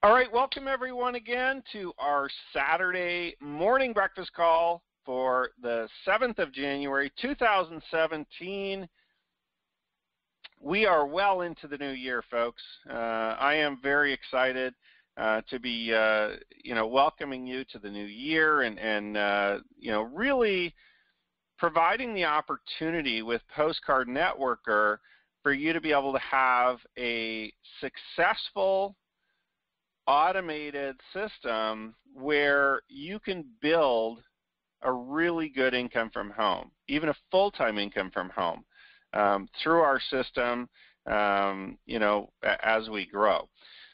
All right, welcome everyone again to our Saturday morning breakfast call for the 7th of January, 2017. We are well into the new year, folks. I am very excited to be, welcoming you to the new year and really providing the opportunity with Postcard Networker for you to be able to have a successful automated system where you can build a really good income from home, even a full-time income from home through our system, as we grow.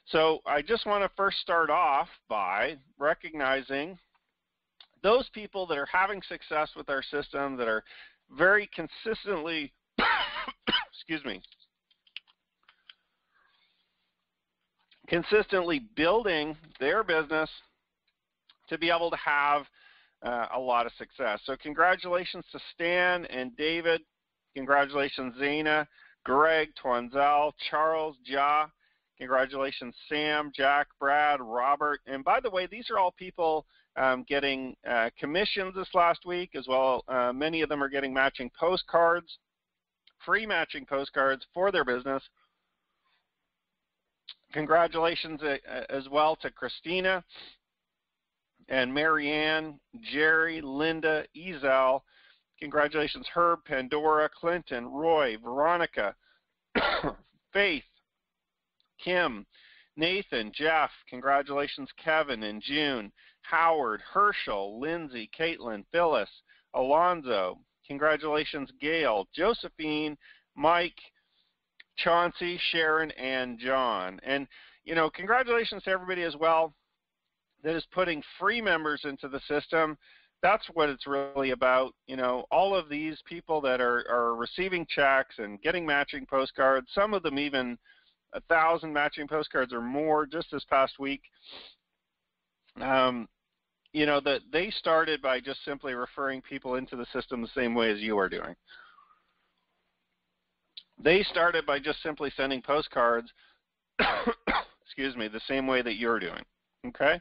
So I just want to first start off by recognizing those people that are having success with our system, that are very consistently, consistently building their business to be able to have a lot of success. So congratulations to Stan and David. Congratulations, Zana, Greg, Twanzel, Charles, Ja. Congratulations, Sam, Jack, Brad, Robert. And by the way, these are all people getting commissions this last week as well. Many of them are getting matching postcards, free matching postcards for their business. Congratulations as well to Christina and Marianne, Jerry, Linda, Ezel. Congratulations, Herb, Pandora, Clinton, Roy, Veronica, Faith, Kim, Nathan, Jeff. Congratulations, Kevin and June, Howard, Herschel, Lindsay, Caitlin, Phyllis, Alonzo. Congratulations, Gail, Josephine, Mike, Chauncey, Sharon, and John. And, congratulations to everybody as well that is putting free members into the system. That's what it's really about. All of these people that are receiving checks and getting matching postcards, some of them even 1,000 matching postcards or more just this past week, that they started by just simply referring people into the system the same way as you are doing. They started by just simply sending postcards, the same way that you're doing, okay?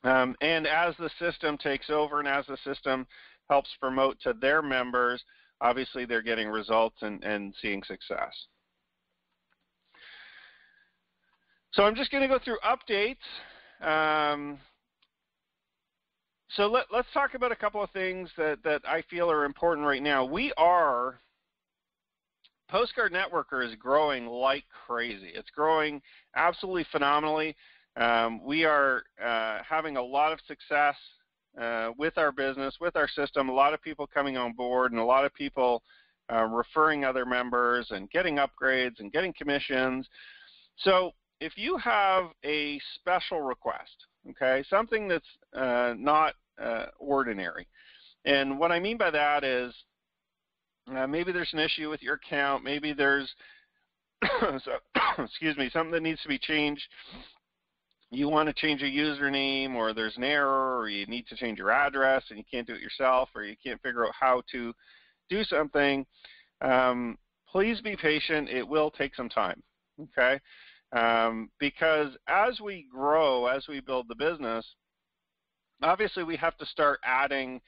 And as the system takes over and as the system helps promote to their members, obviously they're getting results and seeing success. So I'm just going to go through updates. So let's talk about a couple of things that I feel are important right now. Postcard Networker is growing like crazy. It's growing absolutely phenomenally. We are having a lot of success with our business, with our system, a lot of people coming on board and a lot of people referring other members and getting upgrades and getting commissions. So if you have a special request, okay, something that's not ordinary, and what I mean by that is maybe there's an issue with your account, maybe there's something that needs to be changed. You want to change a username, or there's an error, or you need to change your address and you can't do it yourself, or you can't figure out how to do something. Please be patient. It will take some time, okay? Because as we grow, as we build the business, obviously we have to start adding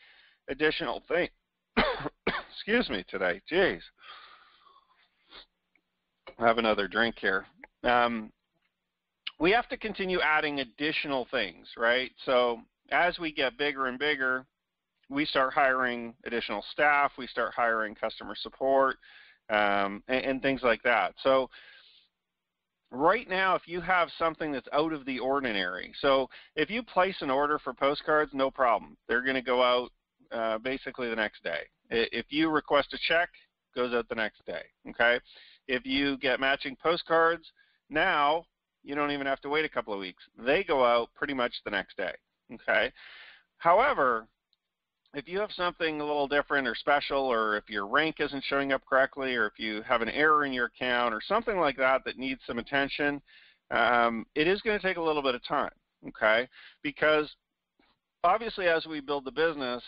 additional things. Excuse me today, jeez. I have another drink here. We have to continue adding additional things, right? So as we get bigger and bigger, we start hiring additional staff, we start hiring customer support, and things like that. So right now, if you have something that's out of the ordinary, so if you place an order for postcards, no problem. They're going to go out basically the next day. If you request a check, it goes out the next day, okay? If you get matching postcards, now you don't even have to wait a couple of weeks. They go out pretty much the next day, okay? However, if you have something a little different or special, or if your rank isn't showing up correctly, or if you have an error in your account or something like that that needs some attention, it is going to take a little bit of time, okay? Because obviously as we build the business,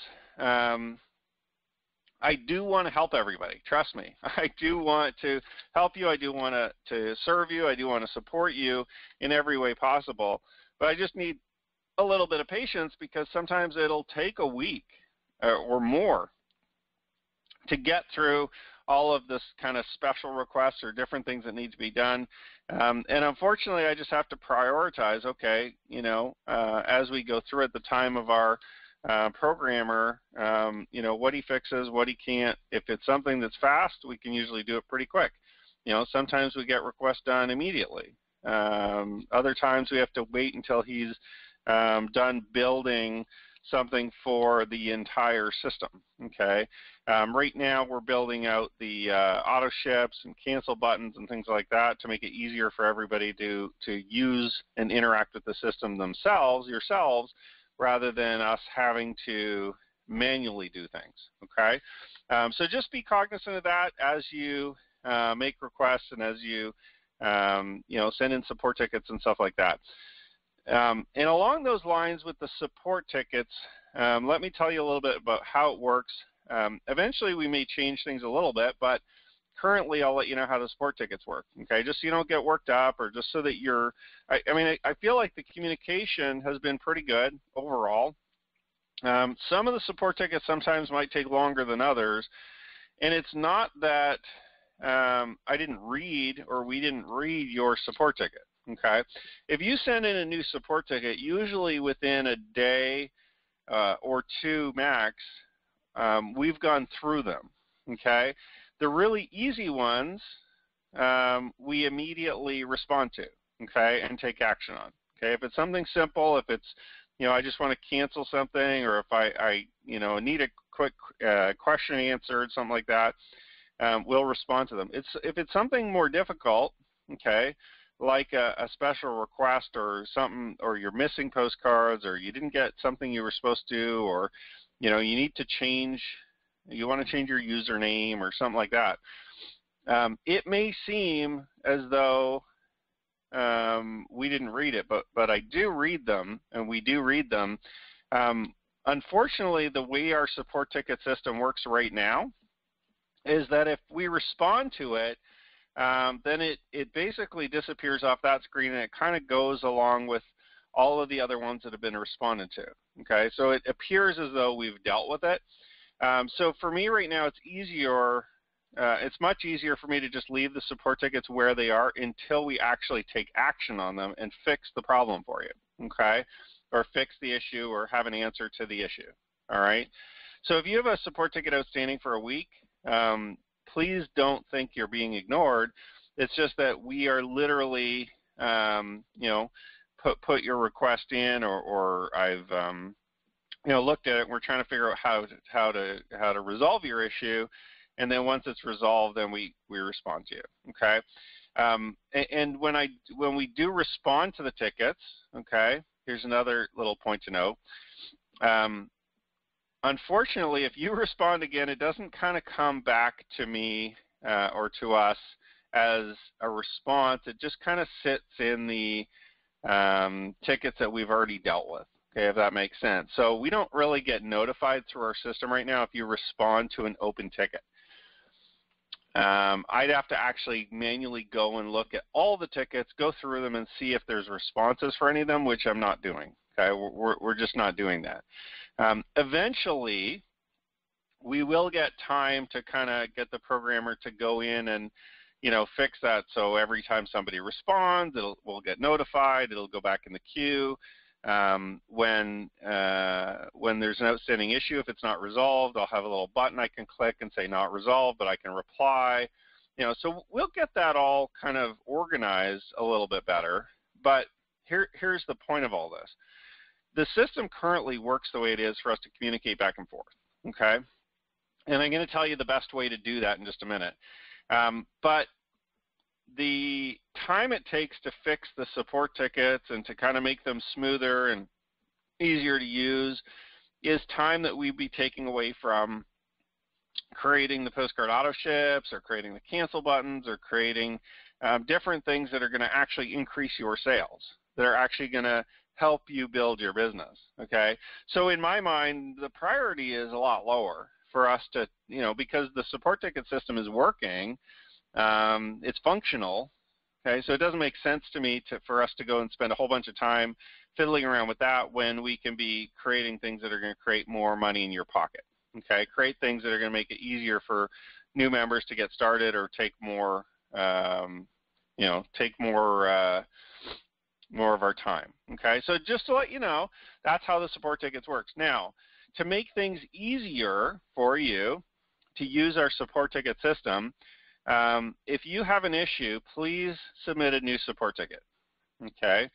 I do want to help everybody. Trust me. I do want to help you. I do want to serve you. I do want to support you in every way possible. But I just need a little bit of patience, because sometimes it'll take a week or more to get through all of this kind of special requests or different things that need to be done. And unfortunately, I just have to prioritize, okay, as we go through at the time of our programmer, what he fixes, what he can't. If it's something that's fast, we can usually do it pretty quick. Sometimes we get requests done immediately. Other times we have to wait until he's done building something for the entire system, okay? Right now we're building out the auto ships and cancel buttons and things like that to make it easier for everybody to use and interact with the system yourselves, rather than us having to manually do things, okay? So just be cognizant of that as you make requests and as you, send in support tickets and stuff like that. And along those lines with the support tickets, let me tell you a little bit about how it works. Eventually we may change things a little bit, but currently I'll let you know how the support tickets work, okay? Just so you don't get worked up, or just so that you're, I feel like the communication has been pretty good overall. Some of the support tickets sometimes might take longer than others, and it's not that I didn't read or we didn't read your support ticket, okay? If you send in a new support ticket, usually within a day or two max, we've gone through them, okay? The really easy ones, we immediately respond to, okay, and take action on, okay? If it's something simple, if it's, I just want to cancel something, or if I need a quick question answered, something like that, we'll respond to them. If it's something more difficult, okay, like a special request or something, or you're missing postcards, or you didn't get something you were supposed to, or, you need to change, you want to change your username or something like that. It may seem as though we didn't read it, but I do read them, and we do read them. Unfortunately, the way our support ticket system works right now is that if we respond to it, then it basically disappears off that screen, and it kind of goes along with all of the other ones that have been responded to, okay? So it appears as though we've dealt with it. So for me right now, it's easier, it's much easier for me to just leave the support tickets where they are until we actually take action on them and fix the problem for you, okay? Or fix the issue, or have an answer to the issue, all right? So if you have a support ticket outstanding for a week, please don't think you're being ignored. It's just that we are literally, put your request in, or I've, looked at it, and we're trying to figure out how to resolve your issue, and then once it's resolved, then we respond to you, okay? And when we do respond to the tickets, okay, here's another little point to note. Unfortunately, if you respond again, it doesn't kind of come back to me or to us as a response. It just kind of sits in the tickets that we've already dealt with, okay, if that makes sense. So we don't really get notified through our system right now if you respond to an open ticket. I'd have to actually manually go and look at all the tickets, go through them, and see if there's responses for any of them, which I'm not doing. Okay, we're just not doing that. Eventually, we will get time to kind of get the programmer to go in and, fix that. So every time somebody responds, we'll get notified. It'll go back in the queue. When there's an outstanding issue, if it's not resolved, I'll have a little button I can click and say not resolved, but I can reply. So we'll get that all kind of organized a little bit better. But here's the point of all this. The system currently works the way it is for us to communicate back and forth, okay? And I'm going to tell you the best way to do that in just a minute. But the time it takes to fix the support tickets and to kind of make them smoother and easier to use is time that we'd be taking away from creating the postcard auto ships, or creating the cancel buttons, or creating different things that are going to actually increase your sales, that are actually going to help you build your business, okay? So in my mind, the priority is a lot lower for us to, because the support ticket system is working, it's functional. Okay, so it doesn't make sense to me for us to go and spend a whole bunch of time fiddling around with that when we can be creating things that are going to create more money in your pocket. Okay, create things that are going to make it easier for new members to get started or take more, more of our time. Okay, so just to let you know, that's how the support tickets works. Now, to make things easier for you to use our support ticket system, if you have an issue, please submit a new support ticket. Okay.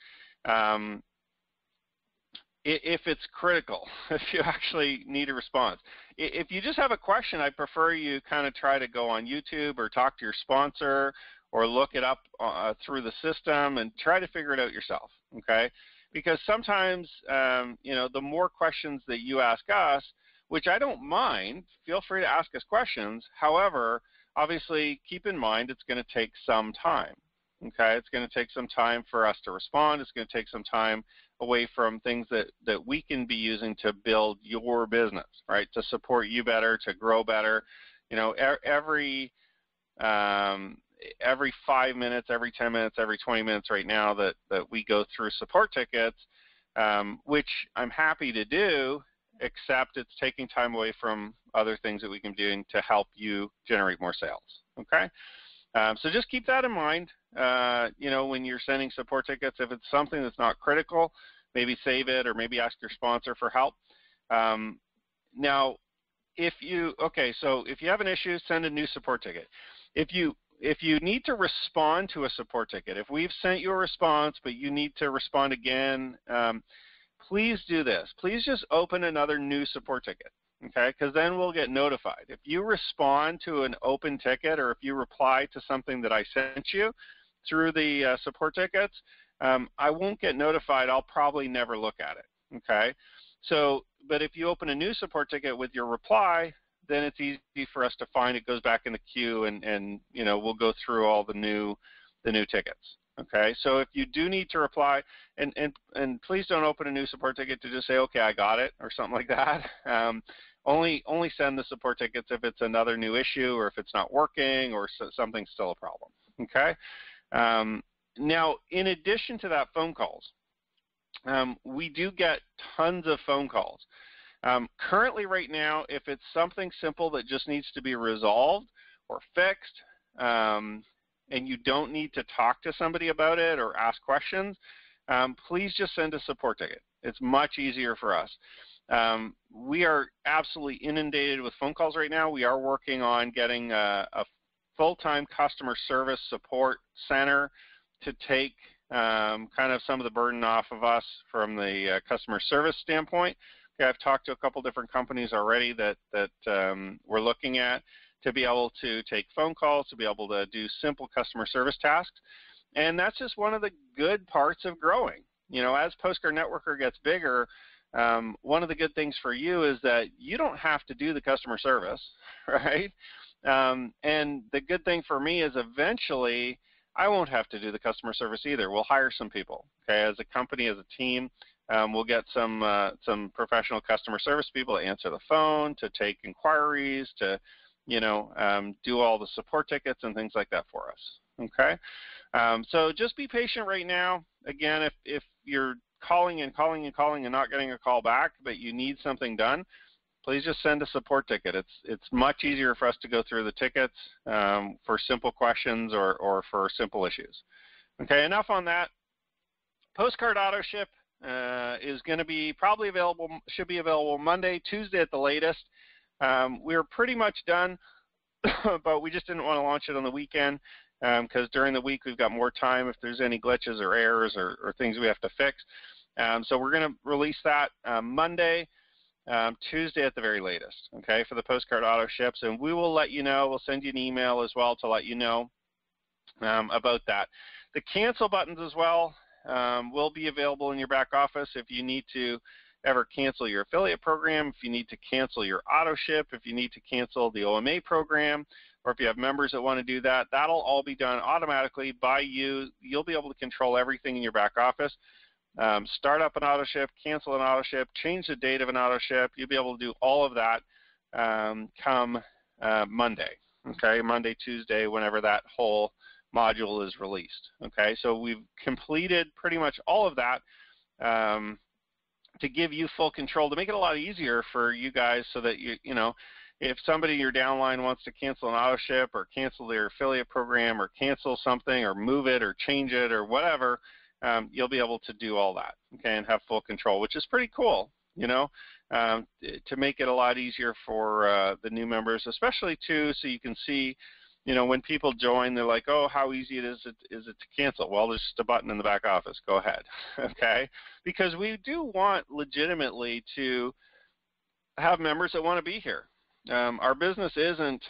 If it's critical, if you actually need a response. If you just have a question, I prefer you kind of try to go on YouTube or talk to your sponsor or look it up through the system and try to figure it out yourself, okay? Because sometimes, the more questions that you ask us, which I don't mind, feel free to ask us questions. However, obviously, keep in mind it's going to take some time, okay? It's going to take some time for us to respond. It's going to take some time away from things that we can be using to build your business, right? To support you better, to grow better. Every 5 minutes, every 10 minutes, every 20 minutes right now that we go through support tickets, which I'm happy to do, except it's taking time away from other things that we can be doing to help you generate more sales, okay? So just keep that in mind, when you're sending support tickets. If it's something that's not critical, maybe save it or maybe ask your sponsor for help. Now, if you have an issue, send a new support ticket. If you need to respond to a support ticket, if we've sent you a response but you need to respond again, please do this. Please just open another new support ticket, okay? Because then we'll get notified. If you respond to an open ticket or if you reply to something that I sent you through the support tickets, I won't get notified. I'll probably never look at it, okay? So, but if you open a new support ticket with your reply, then it's easy for us to find. It goes back in the queue, and we'll go through all the new tickets. Okay, so if you do need to reply, and please don't open a new support ticket to just say, okay, I got it, or something like that. Only send the support tickets if it's another new issue or if it's not working or something's still a problem. Okay. Now, in addition to that, phone calls. We do get tons of phone calls. Currently, right now, if it's something simple that just needs to be resolved or fixed, and you don't need to talk to somebody about it or ask questions, please just send a support ticket. It's much easier for us. We are absolutely inundated with phone calls right now. We are working on getting a full-time customer service support center to take kind of some of the burden off of us from the customer service standpoint. Okay, I've talked to a couple different companies already that we're looking at to be able to take phone calls, to be able to do simple customer service tasks. And that's just one of the good parts of growing. As Postcard Networker gets bigger, one of the good things for you is that you don't have to do the customer service, right? And the good thing for me is eventually I won't have to do the customer service either. We'll hire some people, okay, as a company, as a team. We'll get some professional customer service people to answer the phone, to take inquiries, to do all the support tickets and things like that for us, okay? So just be patient right now. Again, if you're calling and not getting a call back, but you need something done, please just send a support ticket. It's much easier for us to go through the tickets for simple questions or for simple issues. Okay, enough on that. Postcard auto ship is going to be should be available Monday, Tuesday at the latest. We're pretty much done, but we just didn't want to launch it on the weekend because during the week we've got more time if there's any glitches or errors or things we have to fix. So we're going to release that Monday, Tuesday at the very latest, okay, for the Postcard auto ships. And we will let you know. We'll send you an email as well to let you know about that. The cancel buttons as well will be available in your back office if you need to ever cancel your affiliate program, if you need to cancel your auto ship, if you need to cancel the OMA program, or if you have members that want to do that, that'll all be done automatically by you. You'll be able to control everything in your back office. Start up an auto ship, cancel an auto ship, change the date of an auto ship. You'll be able to do all of that come Monday, okay, Monday, Tuesday, whenever that whole module is released, okay? So we've completed pretty much all of that to give you full control, to make it a lot easier for you guys so that you know, if somebody in your downline wants to cancel an auto ship or cancel their affiliate program or cancel something or move it or change it or whatever, you'll be able to do all that, okay, and have full control, which is pretty cool, you know, to make it a lot easier for the new members, especially too, so you can see, you know, when people join, they're like, oh, how easy is it to cancel? Well, there's just a button in the back office. Go ahead, okay? Because we do want legitimately to have members that want to be here. Our business isn't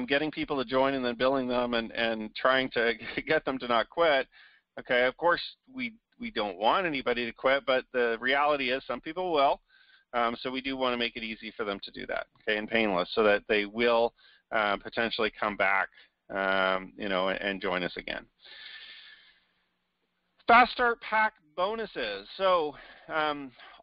getting people to join and then billing them and trying to get them to not quit. Okay, of course we don't want anybody to quit, but the reality is some people will. So we do want to make it easy for them to do that, okay, and painless, so that they will potentially come back, you know, and join us again. Fast Start Pack bonuses. So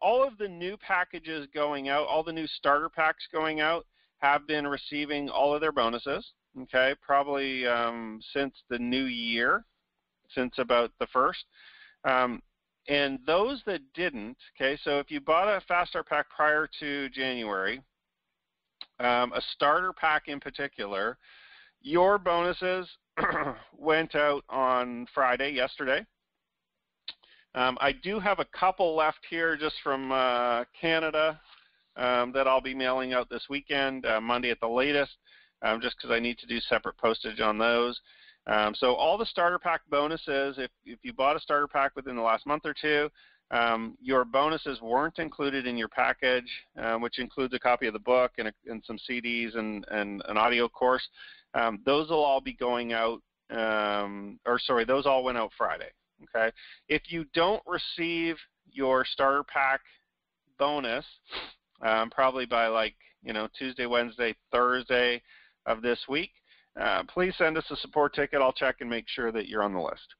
all of the new packages going out, all the new starter packs going out have been receiving all of their bonuses, okay, probably since the new year, since about the 1st. And those that didn't, okay, so if you bought a Fast Start Pack prior to January, a starter pack in particular, your bonuses went out on Friday, yesterday. I do have a couple left here just from Canada that I'll be mailing out this weekend, Monday at the latest, just because I need to do separate postage on those. So all the starter pack bonuses, if you bought a starter pack within the last month or two, your bonuses weren't included in your package, which includes a copy of the book and some CDs and an audio course. Those will all be going out, those all went out Friday, okay? If you don't receive your starter pack bonus, probably by like, you know, Tuesday, Wednesday, Thursday of this week, please send us a support ticket. I'll check and make sure that you're on the list.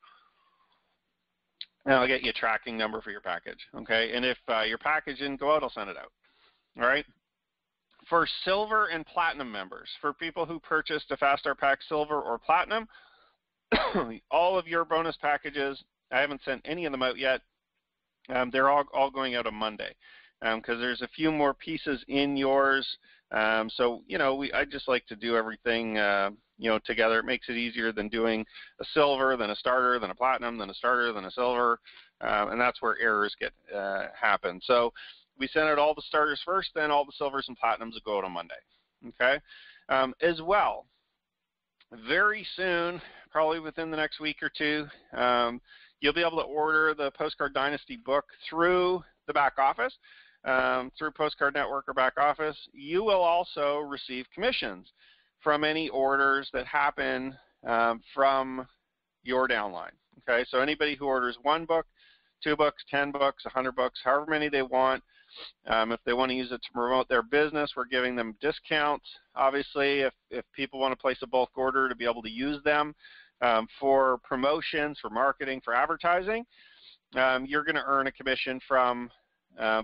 And I'll get you a tracking number for your package, okay? And if your package didn't go out, I'll send it out, all right? For silver and platinum members, for people who purchased a Fast Start Pack silver or platinum, all of your bonus packages, I haven't sent any of them out yet. They're all going out on Monday because there's a few more pieces in yours. So, you know, I just like to do everything, you know, together. It makes it easier than doing a silver, then a starter, then a platinum, then a starter, then a silver, and that's where errors happen. So we send out all the starters first, then all the silvers and platinums will go out on Monday, okay? As well, very soon, probably within the next week or two, you'll be able to order the Postcard Dynasty book through the back office, through Postcard Network or back office. You will also receive commissions from any orders that happen from your downline, okay? So anybody who orders 1 book, 2 books, 10 books, 100 books, however many they want, if they want to use it to promote their business, we're giving them discounts. Obviously, if people want to place a bulk order to be able to use them for promotions, for marketing, for advertising, you're going to earn a commission from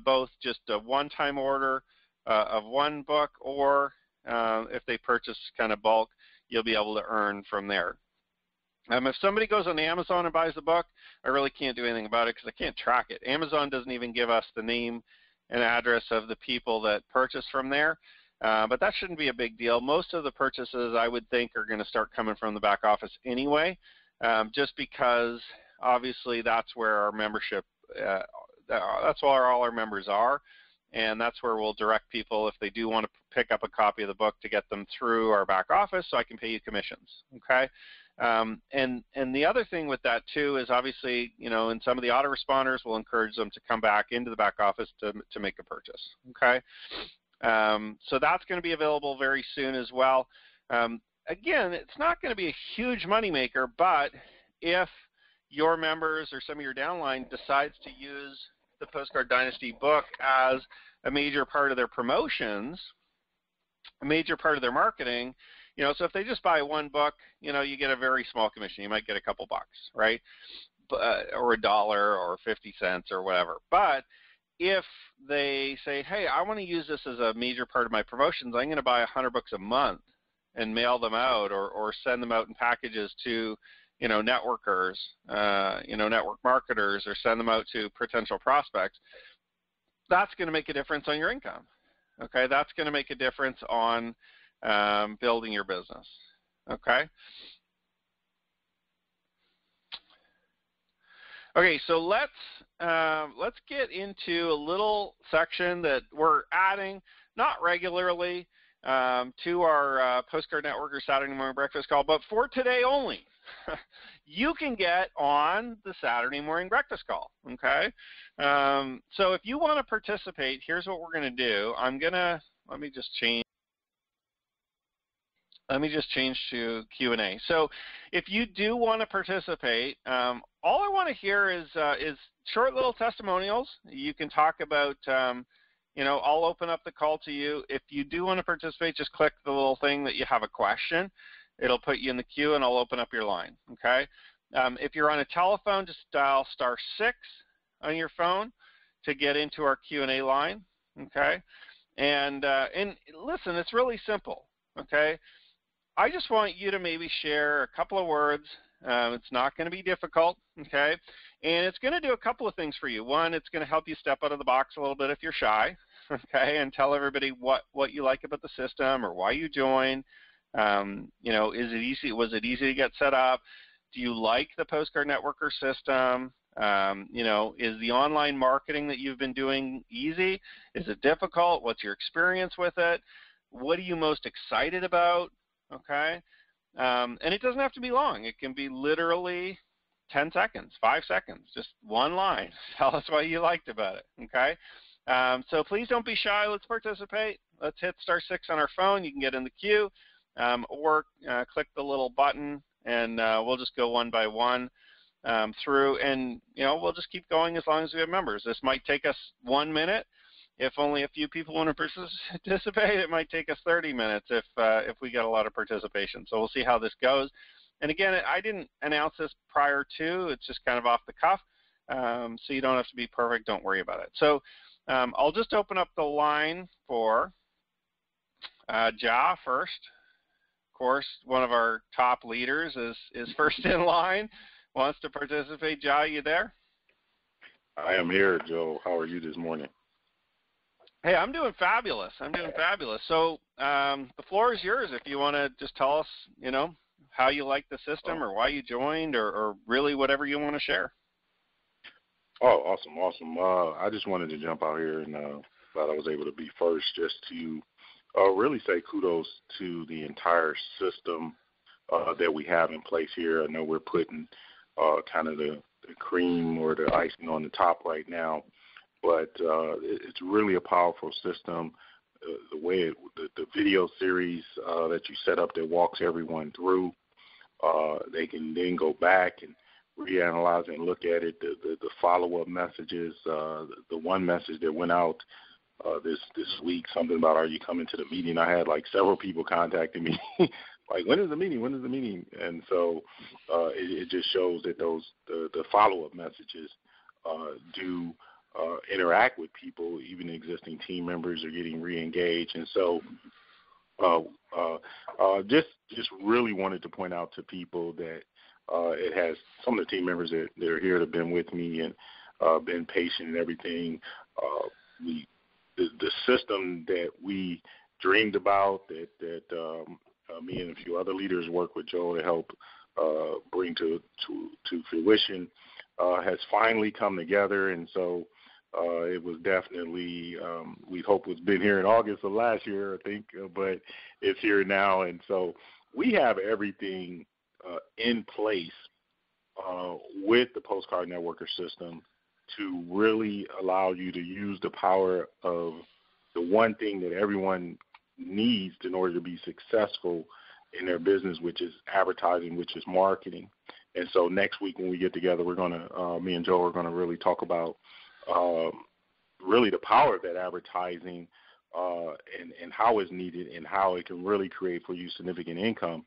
both just a one-time order of 1 book, or if they purchase kind of bulk, you'll be able to earn from there. If somebody goes on Amazon and buys the book, I really can't do anything about it because I can't track it. Amazon doesn't even give us the name and address of the people that purchase from there, but that shouldn't be a big deal. Most of the purchases, I would think, are going to start coming from the back office anyway, just because obviously that's where our membership, that's where all our members are, and that's where we'll direct people if they do want to pick up a copy of the book to get them through our back office so I can pay you commissions, okay? And the other thing with that too is obviously, you know, in some of the autoresponders, we'll encourage them to come back into the back office to make a purchase, okay? So that's going to be available very soon as well. Again, it's not going to be a huge moneymaker, but if your members or some of your downline decides to use the Postcard Dynasty book as a major part of their promotions, a major part of their marketing, you know, so if they just buy 1 book, you know, you get a very small commission. You might get a couple bucks, right? Or $1 or 50 cents or whatever. But if they say, hey, I want to use this as a major part of my promotions, I'm going to buy $100 a month and mail them out, or send them out in packages to, networkers, network marketers, or send them out to potential prospects, that's going to make a difference on your income. Okay, that's going to make a difference on building your business. Okay. Okay, so let's get into a little section that we're adding, not regularly, to our Postcard Networker Saturday morning breakfast call, but for today only. You can get on the Saturday morning breakfast call. Okay, so if you want to participate, here's what we're going to do. Let me just change to Q&A. So if you do want to participate, all I want to hear is short little testimonials. You can talk about, I'll open up the call to you. If you do want to participate, just click the little thing that you have a question. It'll put you in the queue, and I'll open up your line, okay? If you're on a telephone, just dial *6 on your phone to get into our Q&A line, okay? And listen, it's really simple, okay? I just want you to maybe share a couple of words. It's not going to be difficult, okay? And it's going to do a couple of things for you. One, it's going to help you step out of the box a little bit if you're shy, okay, and tell everybody what you like about the system or why you joined. Is it easy? Was it easy to get set up? Do you like the Postcard Networker system? Is the online marketing that you've been doing easy? Is it difficult? What's your experience with it? What are you most excited about? Okay, and it doesn't have to be long. It can be literally 10 seconds, 5 seconds, just one line. Tell us what you liked about it, okay? So please don't be shy. Let's participate. Let's hit *6 on our phone. You can get in the queue, or click the little button, and we'll just go one by one through, and, we'll just keep going as long as we have members. This might take us 1 minute. If only a few people want to participate, it might take us 30 minutes if we get a lot of participation. So we'll see how this goes. And again, I didn't announce this prior to. It's just kind of off the cuff. So you don't have to be perfect. Don't worry about it. So I'll just open up the line for Ja first. Of course, one of our top leaders is first in line, wants to participate. Ja, you there? I am here, Joe. How are you this morning? Hey, I'm doing fabulous. So the floor is yours if you want to just tell us, how you like the system or why you joined or really whatever you want to share. Oh, awesome. I just wanted to jump out here and thought I was able to be first just to really say kudos to the entire system that we have in place here. I know we're putting kind of the cream or the icing on the top right now. But it's really a powerful system. The way the video series that you set up that walks everyone through, they can then go back and reanalyze and look at it. The follow-up messages, the one message that went out this week, something about, are you coming to the meeting? I had like several people contacting me, like, when is the meeting? And so it just shows that the follow-up messages do interact with people. Even existing team members are getting re-engaged. And so just really wanted to point out to people that it has some of the team members that are here that have been with me and been patient and everything. The system that we dreamed about, that me and a few other leaders work with Joe to help bring to fruition, has finally come together. And so it was definitely, we hope it's been here in August of last year, I think, but it's here now. And so we have everything in place with the Postcard Networker system to really allow you to use the power of the one thing that everyone needs in order to be successful in their business, which is advertising, which is marketing. And so next week when we get together, we're going to, me and Joe are going to really talk about really the power of that advertising and how it's needed and how it can really create for you significant income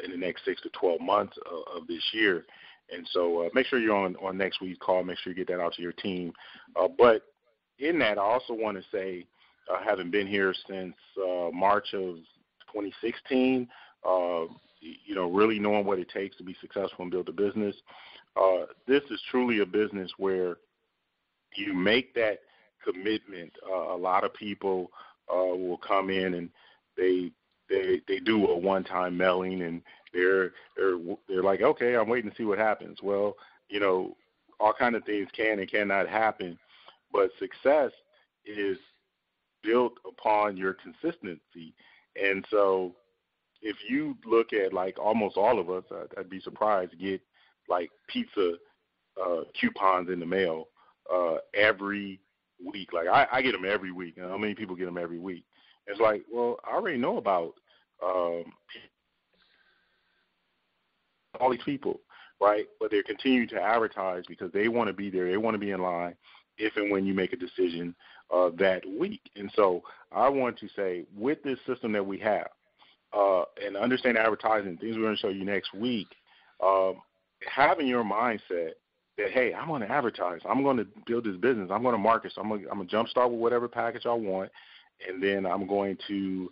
in the next 6 to 12 months of this year. And so make sure you're on next week's call. Make sure you get that out to your team. But in that, I also want to say, having been here since March of 2016, really knowing what it takes to be successful and build a business, this is truly a business where you make that commitment. A lot of people will come in and they do a one-time mailing, and they're like, okay, I'm waiting to see what happens. Well, all kind of things can and cannot happen, but success is built upon your consistency. And so if you look at, like, almost all of us, I'd be surprised to get like pizza coupons in the mail every week. Like I get them every week. How many people get them every week? It's like, well, I already know about all these people, right? But they're continuing to advertise because they want to be there. They want to be in line if and when you make a decision that week. And so I want to say, with this system that we have, and understand advertising, things we're going to show you next week, having your mindset that, hey, I'm going to advertise. I'm going to build this business. I'm going to market. So I'm going to jumpstart with whatever package I want, and then I'm going to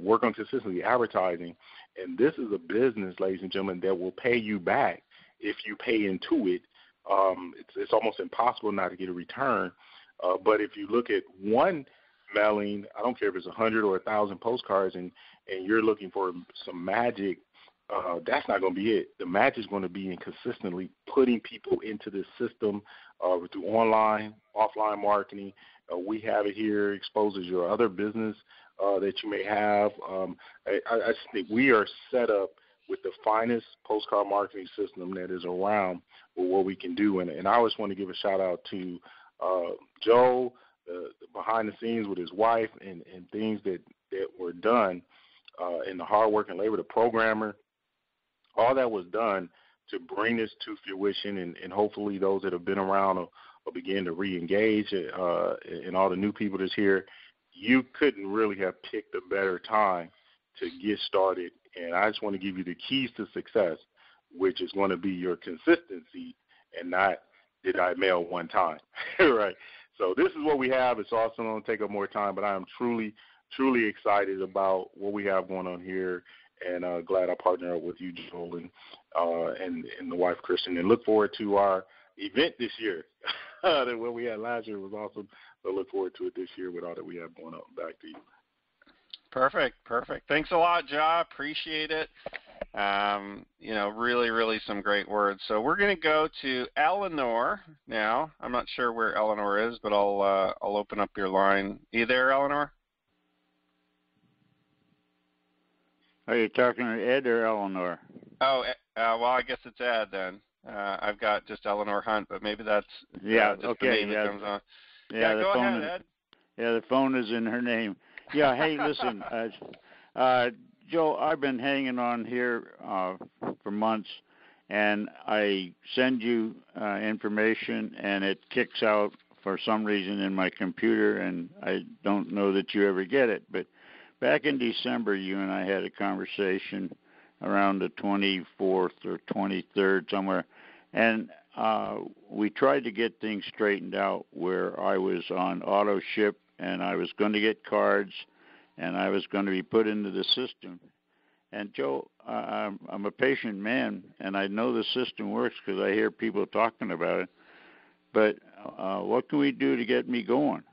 work on consistently advertising. And this is a business, ladies and gentlemen, that will pay you back if you pay into it. It's almost impossible not to get a return. But if you look at one mailing, I don't care if it's 100 or 1,000 postcards, and you're looking for some magic, that's not going to be it. The magic is going to be in consistently putting people into this system through online, offline marketing. We have it here, exposes your other business that you may have. I just think we are set up with the finest postcard marketing system that is around with what we can do. And I always want to give a shout out to Joe, behind the scenes with his wife, and things that were done in the hard work and labor, the programmer. All that was done to bring this to fruition, and hopefully those that have been around will begin to re-engage, and all the new people that's here. You couldn't really have picked a better time to get started, and I just want to give you the keys to success, which is going to be your consistency and not did I mail one time, right? So this is what we have. It's awesome. I don't take up more time, but I am truly, truly excited about what we have going on here, and glad I partner up with you, Joel, and the wife, Kristen, and look forward to our event this year. What we had last year was awesome, so look forward to it this year with all that we have going on. Back to you. Perfect. Thanks a lot, Ja. Appreciate it. Really, really some great words. So we're going to go to Eleanor now. I'm not sure where Eleanor is, but I'll open up your line. Are you there, Eleanor? Are you talking to Ed or Eleanor? Oh, well, I guess it's Ed then. I've got just Eleanor Hunt, but maybe that's just okay. the name that comes on. Yeah, go ahead, Ed. Yeah, the phone is in her name. Yeah, hey, listen, Joe, I've been hanging on here for months, and I send you information, and it kicks out for some reason in my computer, and I don't know that you ever get it. But back in December, you and I had a conversation around the 24th or 23rd somewhere, and we tried to get things straightened out where I was on auto ship, and I was going to get cards, and I was going to be put into the system. And, Joe, I'm a patient man, and I know the system works because I hear people talking about it. But what can we do to get me going?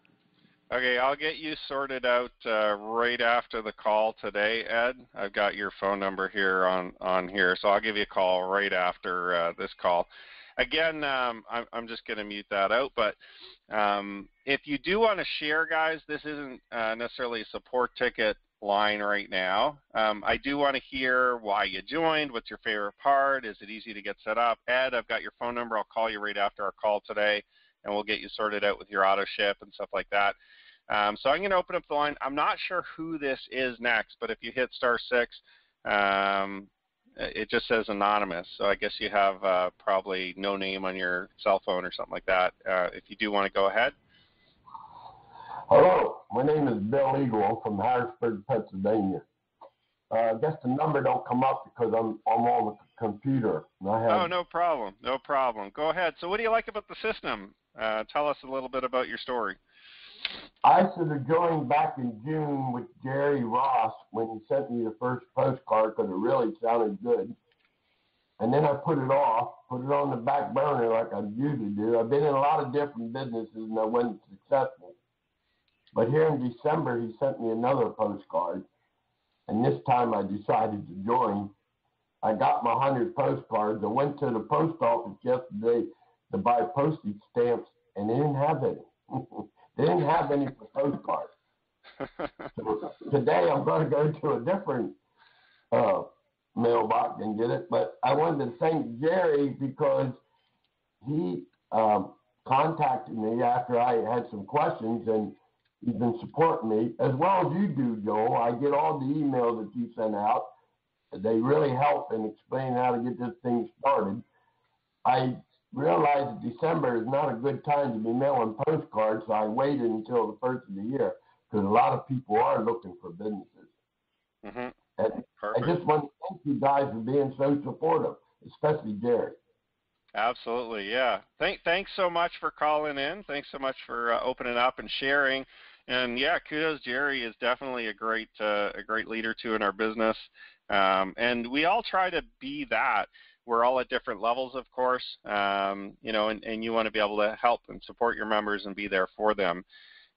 Okay, I'll get you sorted out right after the call today, Ed. I've got your phone number here on here, so I'll give you a call right after this call. Again, I'm just going to mute that out, but if you do want to share, guys, this isn't necessarily a support ticket line right now. I do want to hear why you joined, what's your favorite part, is it easy to get set up? Ed, I've got your phone number. I'll call you right after our call today, and we'll get you sorted out with your auto ship and stuff like that. So I'm going to open up the line. I'm not sure who this is next, but if you hit *6, it just says anonymous. So I guess you have probably no name on your cell phone or something like that. If you do want to go ahead. Hello, my name is Bill Eagle. I'm from Harrisburg, Pennsylvania. I guess the number don't come up because I'm on the computer. Oh, no problem. No problem. Go ahead. So what do you like about the system? Tell us a little bit about your story. I should have joined back in June with Jerry Ross when he sent me the first postcard because it really sounded good. And then I put it on the back burner like I usually do. I've been in a lot of different businesses and I wasn't successful. But here in December, he sent me another postcard. And this time I decided to join. I got my 100 postcards. I went to the post office yesterday to buy postage stamps, and they didn't have any. They didn't have any for postcards. So today I'm going to go to a different mailbox and get it. But I wanted to thank Jerry because he contacted me after I had some questions, and he's been supporting me, as well as you do, Joel. I get all the emails that you send out. They really help in explaining how to get this thing started. I realized that December is not a good time to be mailing postcards, so I waited until the first of the year because a lot of people are looking for businesses. Mm-hmm. And Perfect. I just want to thank you guys for being so supportive, especially Jerry. Absolutely, yeah. Thanks so much for calling in. Thanks so much for opening up and sharing. And yeah, kudos. Jerry is definitely a great leader too in our business. And we all try to be that. We're all at different levels, of course. And you want to be able to help and support your members and be there for them.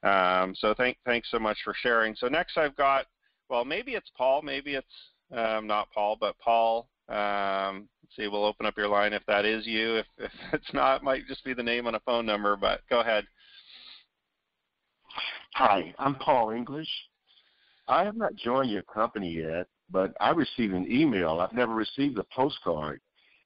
So thanks so much for sharing. So next I've got, well, maybe it's Paul, maybe it's not Paul, but Paul. Let's see, we'll open up your line if that is you. If it's not, it might just be the name on a phone number, but go ahead. Hi, I'm Paul English. I have not joined your company yet, but I received an email. I've never received a postcard.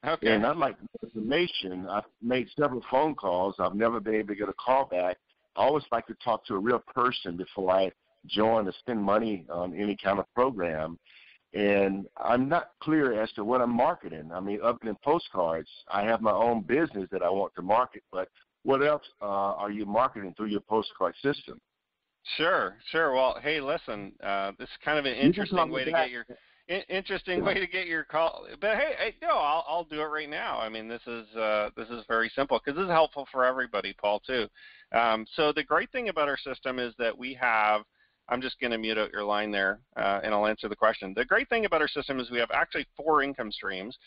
Okay. And I'd like information. I've made several phone calls. I've never been able to get a call back. I always like to talk to a real person before I join or spend money on any kind of program. And I'm not clear as to what I'm marketing. I mean, other than postcards, I have my own business that I want to market. But what else are you marketing through your postcard system? Sure. Well, hey, listen, this is kind of an interesting way to get your call. But hey, no, I'll do it right now. I mean, this is very simple because this is helpful for everybody, Paul, too. So the great thing about our system is that we have. I'm just going to mute out your line there, and I'll answer the question. The great thing about our system is we have actually 4 income streams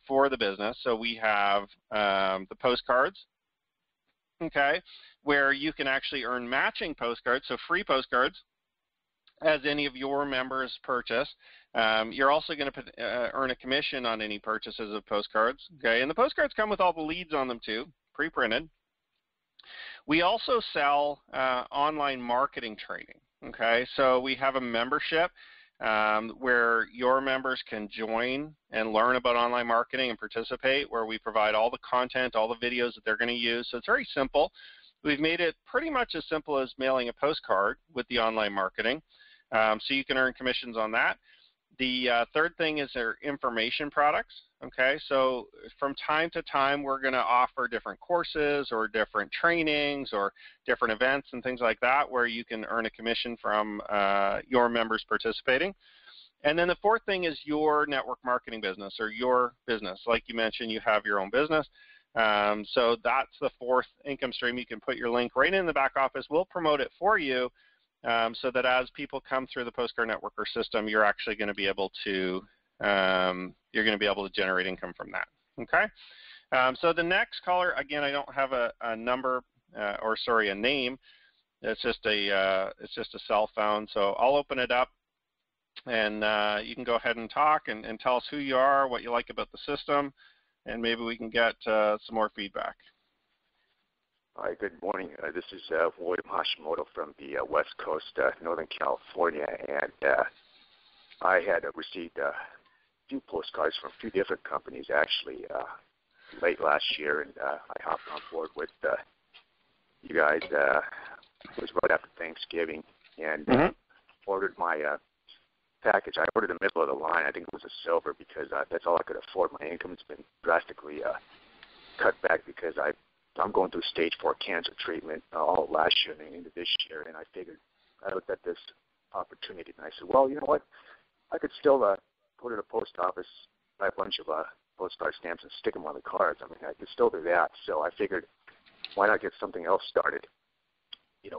for the business. So we have the postcards, okay, where you can actually earn matching postcards, so free postcards, as any of your members purchase. You're also going to earn a commission on any purchases of postcards, okay, and the postcards come with all the leads on them too, pre-printed. We also sell online marketing training, okay, so we have a membership where your members can join and learn about online marketing and participate, where we provide all the content, all the videos that they're going to use. So it's very simple. We've made it pretty much as simple as mailing a postcard with the online marketing, so you can earn commissions on that. The third thing is their information products, okay? So from time to time, we're going to offer different courses or different trainings or different events and things like that where you can earn a commission from your members participating. And then the fourth thing is your network marketing business or your business. Like you mentioned, you have your own business. So that's the fourth income stream. You can put your link right in the back office. We'll promote it for you. So that as people come through the Postcard Networker system, you're actually going to be able to generate income from that. Okay. So the next caller, again, I don't have a number a name. It's just a cell phone. So I'll open it up, and you can go ahead and talk and tell us who you are, what you like about the system, and maybe we can get some more feedback. Hi, good morning. This is William Hashimoto from the West Coast, Northern California, and I had received a few postcards from a few different companies actually late last year, and I hopped on board with you guys. It was right after Thanksgiving, and ordered my package. I ordered the middle of the line. I think it was a silver because that's all I could afford. My income's been drastically cut back because I'm going through stage 4 cancer treatment all last year and into this year, and I figured I looked at this opportunity and I said, well, you know what? I could still go to the post office, buy a bunch of postcard stamps and stick them on the cards. I mean, I could still do that. So I figured, why not get something else started,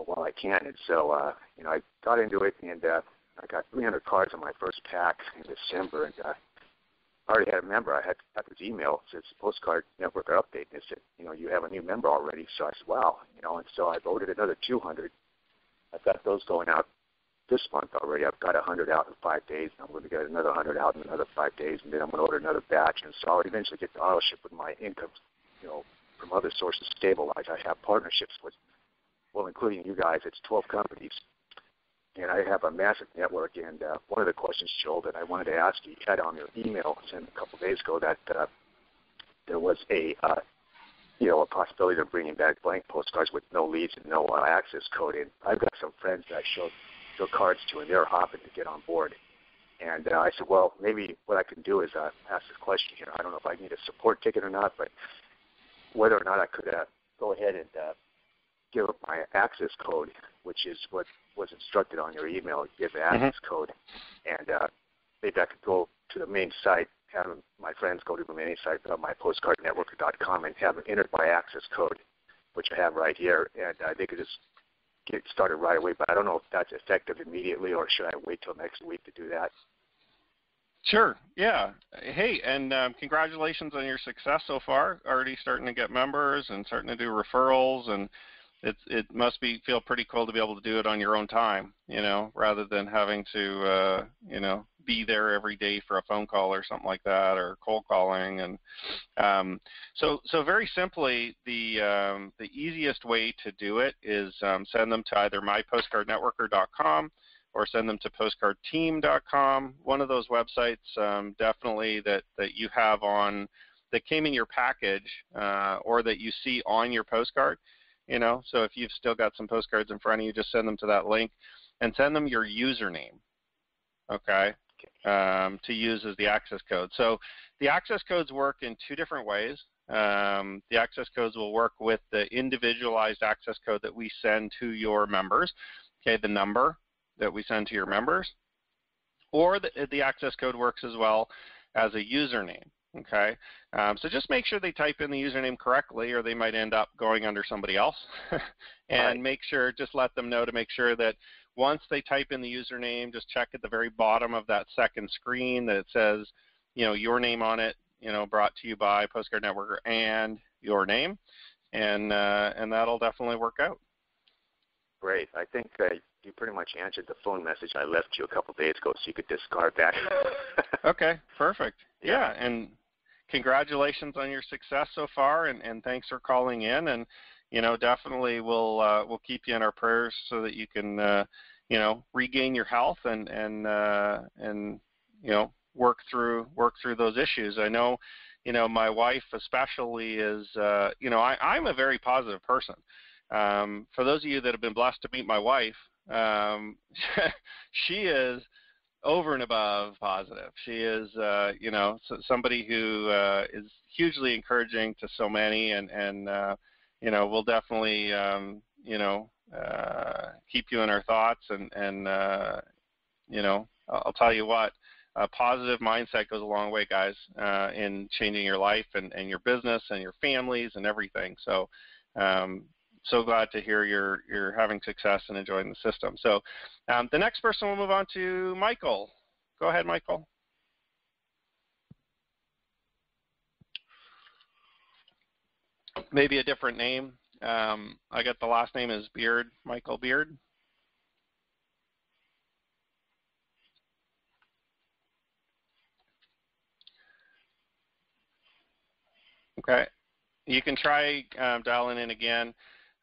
while I can. And so, I got into it, and I got 300 cards on my first pack in December, and I already had a member. I got this email. It says Postcard Network update. And it said, you have a new member already. So I said, wow, and so I voted another 200. I've got those going out this month already. I've got 100 out in 5 days, and I'm going to get another 100 out in another 5 days, and then I'm going to order another batch. And so I'll eventually get the auto ship with my income, from other sources stabilized. I have partnerships with, well, including you guys. It's 12 companies. And I have a massive network, and one of the questions, Joel, that I wanted to ask you had on your email sent a couple of days ago that there was a possibility of bringing back blank postcards with no leads and no access code. And I've got some friends that I showed cards to, and they're hopping to get on board. And I said, well, maybe what I can do is ask this question here. I don't know if I need a support ticket or not, but whether or not I could go ahead and give up my access code, which is what was instructed on your email, give the access code, and maybe I could go to the main site, have my friends go to the main site, mypostcardnetwork.com, and have it entered my access code, which I have right here, and they could just get started right away. But I don't know if that's effective immediately, or should I wait till next week to do that? Sure. Yeah. Hey, and congratulations on your success so far. Already starting to get members and starting to do referrals, and it must feel pretty cool to be able to do it on your own time, rather than having to, be there every day for a phone call or something like that, or cold calling. And so very simply, the easiest way to do it is send them to either mypostcardnetworker.com or send them to postcardteam.com. One of those websites definitely that you have on that came in your package or that you see on your postcard. So if you've still got some postcards in front of you, just send them to that link and send them your username, okay, to use as the access code. So the access codes work in two different ways. The access codes will work with the individualized access code that we send to your members, okay, the number that we send to your members, or the access code works as well as a username. Okay, so just make sure they type in the username correctly, or they might end up going under somebody else. And make sure, just let them know to make sure that once they type in the username, just check at the very bottom of that second screen that it says, your name on it, brought to you by Postcard Networker and your name, and that'll definitely work out. Great. I think you pretty much answered the phone message I left you a couple of days ago, so you could discard that. Okay, perfect. Yeah, and congratulations on your success so far, and thanks for calling in. And definitely we'll keep you in our prayers so that you can regain your health and work through those issues. I know my wife especially is I'm a very positive person. For those of you that have been blessed to meet my wife, she is over and above positive. She is, somebody who is hugely encouraging to so many, and we'll definitely, keep you in our thoughts, and I'll tell you what, a positive mindset goes a long way, guys, in changing your life and your business and your families and everything. So, so glad to hear you're having success and enjoying the system. So the next person we'll move on to Michael. Go ahead, Michael. Maybe a different name. I got the last name is Beard, Michael Beard. Okay. You can try dialing in again.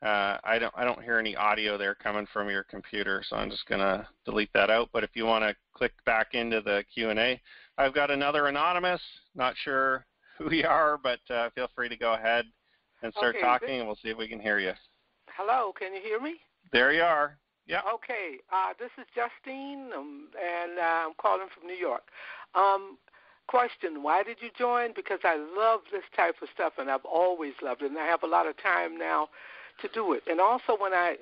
I don't hear any audio there coming from your computer, so I'm just going to delete that out. But if you want to click back into the Q&A, I've got another anonymous. Not sure who you are, but feel free to go ahead and start talking, and we'll see if we can hear you. Hello, can you hear me? There you are. Yeah. Okay, this is Justine, and I'm calling from New York. Question, why did you join? Because I love this type of stuff, and I've always loved it, and I have a lot of time now to do it. And also when I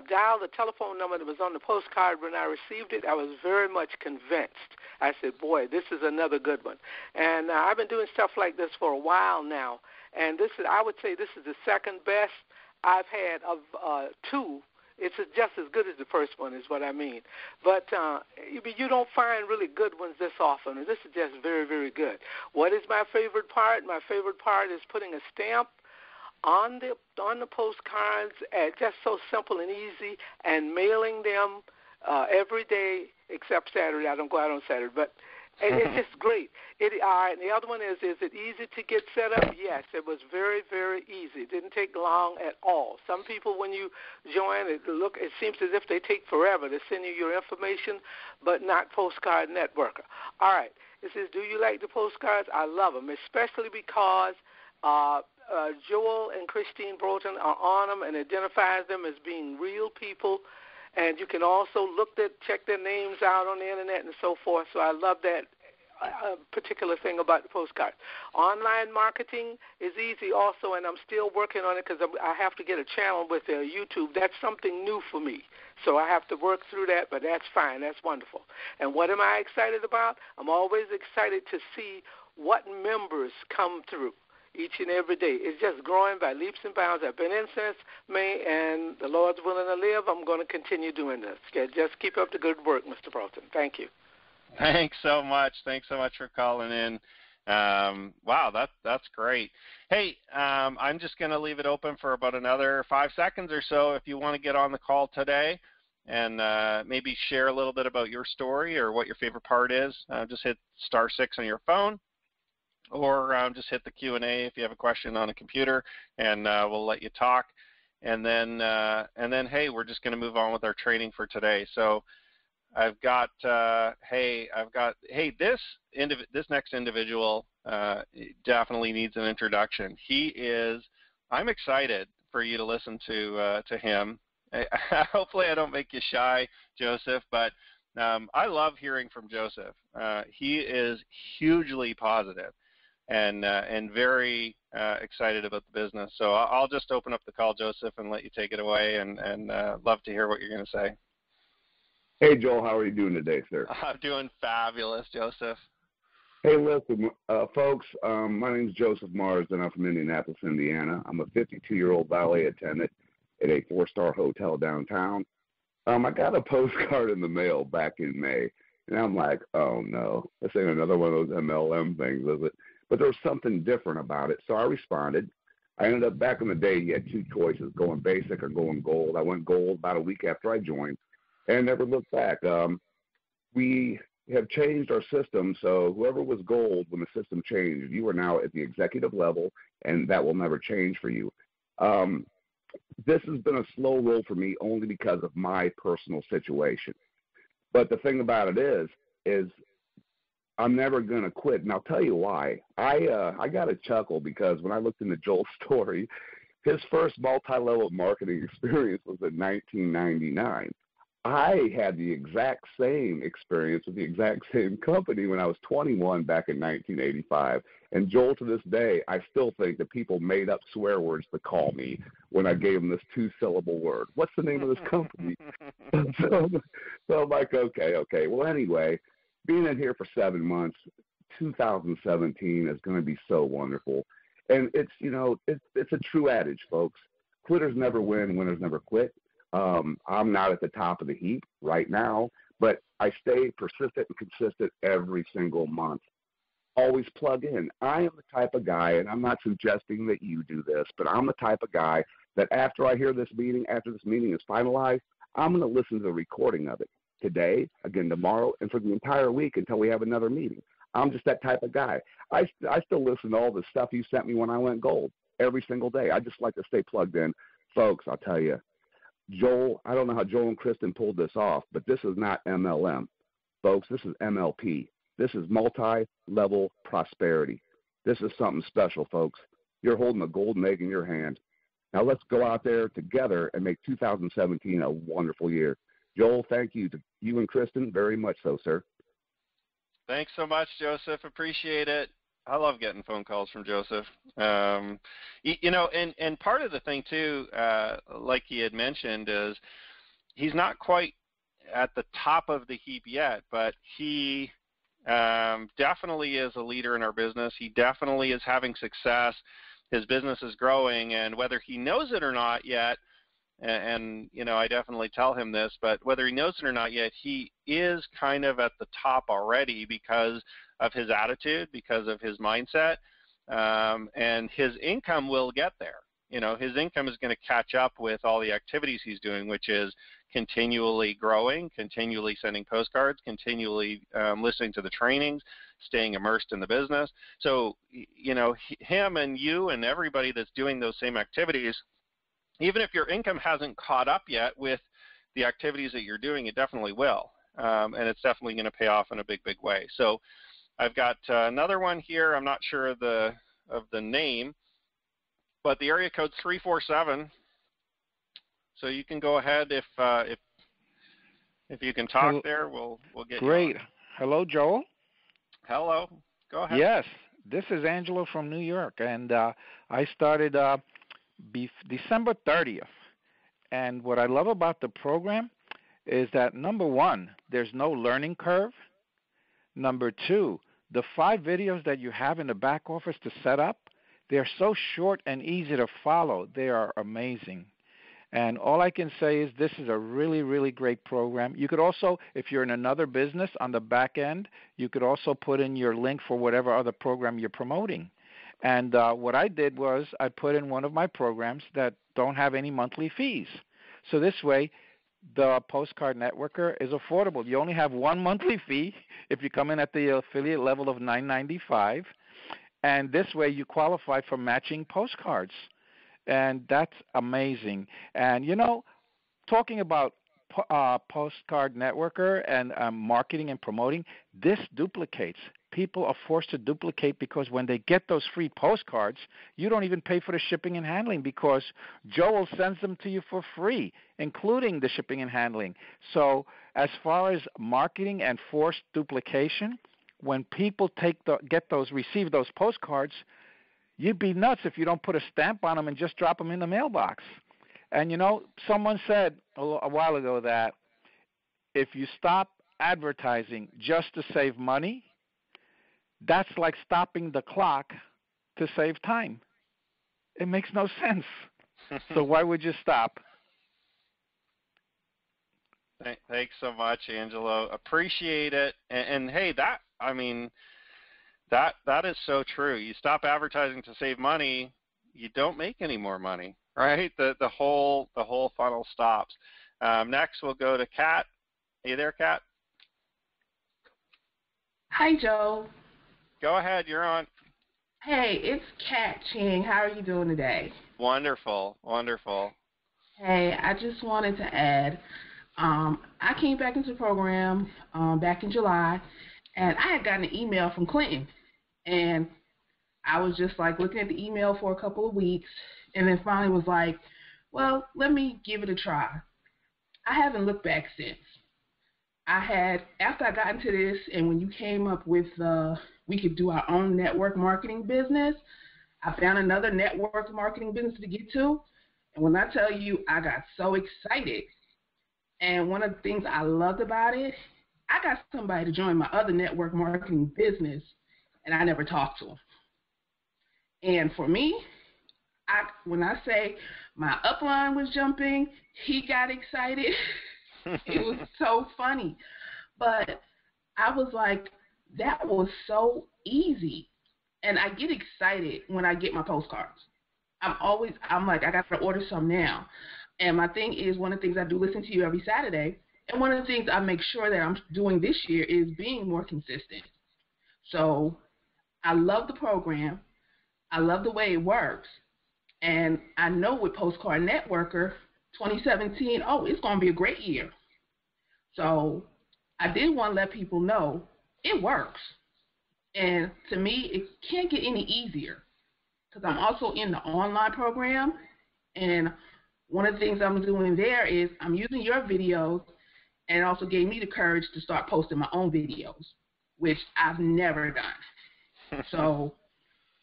dialed the telephone number that was on the postcard when I received it, I was very much convinced. I said, boy, this is another good one. And I've been doing stuff like this for a while now, and I would say this is the second best I've had of two. It's just as good as the first one is what I mean. But you don't find really good ones this often, and this is just very, very good. What is my favorite part? My favorite part is putting a stamp on the postcards, just so simple and easy, and mailing them every day except Saturday. I don't go out on Saturday, but it's just great. And the other one is it easy to get set up? Yes, it was very, very easy. It didn't take long at all. Some people, when you join, it seems as if they take forever to send you your information, but not Postcard Networker. All right. It says, do you like the postcards? I love them, especially because Joel and Christine Broughton are on them and identifies them as being real people. And you can also check their names out on the Internet and so forth. So I love that particular thing about the postcard. Online marketing is easy also, and I'm still working on it because I have to get a channel with YouTube. That's something new for me. So I have to work through that, but that's fine. That's wonderful. And what am I excited about? I'm always excited to see what members come through each and every day. It's just growing by leaps and bounds. I've been in since May, and the Lord's willing to live. I'm going to continue doing this. Okay, just keep up the good work, Mr. Broughton. Thank you. Thanks so much. Thanks so much for calling in. Wow, that's great. Hey, I'm just going to leave it open for about another 5 seconds or so if you want to get on the call today and maybe share a little bit about your story or what your favorite part is. Just hit *6 on your phone. Or just hit the Q&A if you have a question on a computer, and we'll let you talk. And then, hey, we're just going to move on with our training for today. So I've got, this next individual definitely needs an introduction. I'm excited for you to listen to him. Hopefully I don't make you shy, Joseph, but I love hearing from Joseph. He is hugely positive and very excited about the business. So I'll just open up the call, Joseph, and let you take it away, and love to hear what you're going to say. Hey, Joel, how are you doing today, sir? I'm doing fabulous, Joseph. Hey, listen, folks, my name is Joseph Mars, and I'm from Indianapolis, Indiana. I'm a 52-year-old valet attendant at a 4-star hotel downtown. I got a postcard in the mail back in May, and I'm like, oh, no, this ain't another one of those MLM things, is it? But there was something different about it, so I responded. I ended up, back in the day, you had two choices, going basic or going gold. I went gold about a week after I joined and never looked back. We have changed our system, so whoever was gold when the system changed, you are now at the executive level, and that will never change for you. This has been a slow roll for me only because of my personal situation. But the thing about it is I'm never going to quit, and I'll tell you why. I got a chuckle because when I looked into Joel's story, his first multi-level marketing experience was in 1999. I had the exact same experience with the exact same company when I was 21 back in 1985. And Joel, to this day, I still think that people made up swear words to call me when I gave them this 2-syllable word. What's the name of this company? so I'm like, okay. Well, anyway, being in here for 7 months, 2017 is going to be so wonderful. And it's a true adage, folks. Quitters never win, winners never quit. I'm not at the top of the heap right now, but I stay persistent and consistent every single month. Always plug in. I am the type of guy, and I'm not suggesting that you do this, but I'm the type of guy that after I hear this meeting, after this meeting is finalized, I'm going to listen to the recording of it today, again tomorrow, and for the entire week until we have another meeting. I'm just that type of guy. I still listen to all the stuff you sent me when I went gold every single day. I just like to stay plugged in. Folks, I'll tell you, Joel, I don't know how Joel and Kristen pulled this off, but this is not MLM. Folks, this is MLP. This is multi-level prosperity. This is something special, folks. You're holding a golden egg in your hand. Now let's go out there together and make 2017 a wonderful year. Joel, thank you to you and Kristen very much so, sir. Thanks so much, Joseph. Appreciate it. love getting phone calls from Joseph. You know, and part of the thing too, like he had mentioned, is he's not quite at the top of the heap yet, but he definitely is a leader in our business. He definitely is having success. His business is growing, and whether he knows it or not yet, and you know, I definitely tell him this, but whether he knows it or not yet, he is kind of at the top already because of his attitude, because of his mindset, and his income will get there. You know, his income is going to catch up with all the activities he's doing, which is continually growing, continually sending postcards, continually listening to the trainings, staying immersed in the business. So, you know, him and you and everybody that's doing those same activities, even if your income hasn't caught up yet with the activities that you're doing, it definitely will. And it's definitely going to pay off in a big, big way. So I've got another one here. I'm not sure of the name, but the area code's 347. So you can go ahead if you can talk. Hello. There, we'll get great. You on. Hello, Joel. Hello. Go ahead. Yes, this is Angelo from New York, and I started December 30th. And what I love about the program is that, number one, there's no learning curve. Number two, the 5 videos that you have in the back office to set up, they're so short and easy to follow. They are amazing. And all I can say is this is a really, really great program. You could also, if you're in another business on the back end, you could also put in your link for whatever other program you're promoting. And what I did was I put in one of my programs that don't have any monthly fees. So this way, the Postcard Networker is affordable. You only have one monthly fee if you come in at the affiliate level of $9.95. And this way you qualify for matching postcards. And that's amazing. And, you know, talking about Postcard Networker and marketing and promoting, this duplicates. People are forced to duplicate because when they get those free postcards, you don't even pay for the shipping and handling because Joel sends them to you for free, including the shipping and handling. So as far as marketing and forced duplication, when people receive those postcards, you'd be nuts if you don't put a stamp on them and just drop them in the mailbox. And, you know, someone said a while ago that if you stop advertising just to save money, that's like stopping the clock to save time. It makes no sense. So why would you stop? Thanks so much, Angelo. Appreciate it. And hey, that is so true. You stop advertising to save money, you don't make any more money, right? The whole funnel stops. Next, we'll go to Kat. Hey there, Kat. Hi, Joe. Go ahead. You're on. Hey, it's Kat Ching. How are you doing today? Wonderful. Wonderful. Hey, I just wanted to add, I came back into the program back in July, and I had gotten an email from Clinton. And I was just like looking at the email for a couple of weeks, and then finally was like, well, let me give it a try. I haven't looked back since. After I got into this, and when you came up with we could do our own network marketing business, I found another network marketing business to get to. And when I tell you, I got so excited. And one of the things I loved about it, I got somebody to join my other network marketing business, and I never talked to him. And for me, when I say my upline was jumping, he got excited. It was so funny. But I was like, that was so easy. And I get excited when I get my postcards. I'm like, I got to order some now. And my thing is, one of the things I do listen to you every Saturday, and one of the things I make sure that I'm doing this year is being more consistent. So I love the program. I love the way it works. And I know with Postcard Networker 2017, it's going to be a great year. So I did want to let people know it works. And to me, it can't get any easier because I'm also in the online program. And one of the things I'm doing there is I'm using your videos, and it also gave me the courage to start posting my own videos, which I've never done. So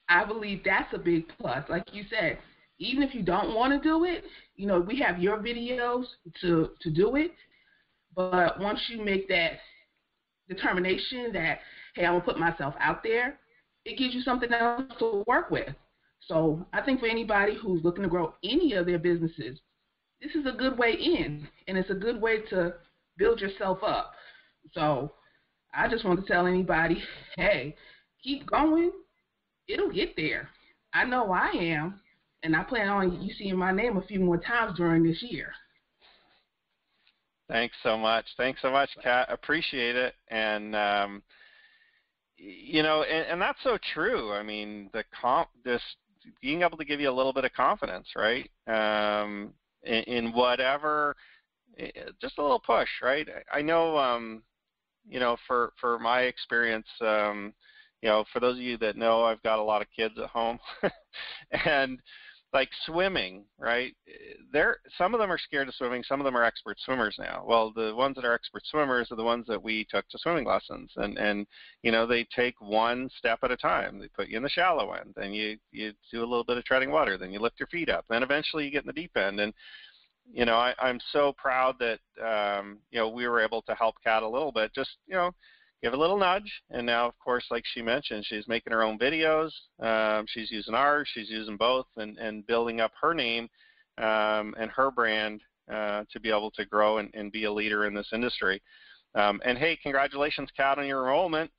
I believe that's a big plus. Like you said, even if you don't want to do it, we have your videos to do it. But once you make that determination that, hey, I'm going to put myself out there, it gives you something else to work with. So I think for anybody who's looking to grow any of their businesses, this is a good way in, and it's a good way to build yourself up. So I just want to tell anybody, hey, keep going. It'll get there. I know I am, and I plan on you seeing my name a few more times during this year. Thanks so much, Kat. Appreciate it. And and that's so true. I mean, this being able to give you a little bit of confidence, right? In whatever, just a little push, right? I know, for my experience, for those of you that know, I've got a lot of kids at home, and like swimming, right? Some of them are scared of swimming. Some of them are expert swimmers now. Well, the ones that are expert swimmers are the ones that we took to swimming lessons, and they take one step at a time. They put you in the shallow end, then you do a little bit of treading water, then you lift your feet up, then eventually you get in the deep end. And I'm so proud that we were able to help Kat a little bit. Just give a little nudge, and now, of course, like she mentioned, she's making her own videos. She's using ours. She's using both, and building up her name and her brand to be able to grow and be a leader in this industry. And, hey, congratulations, Kat, on your enrollment.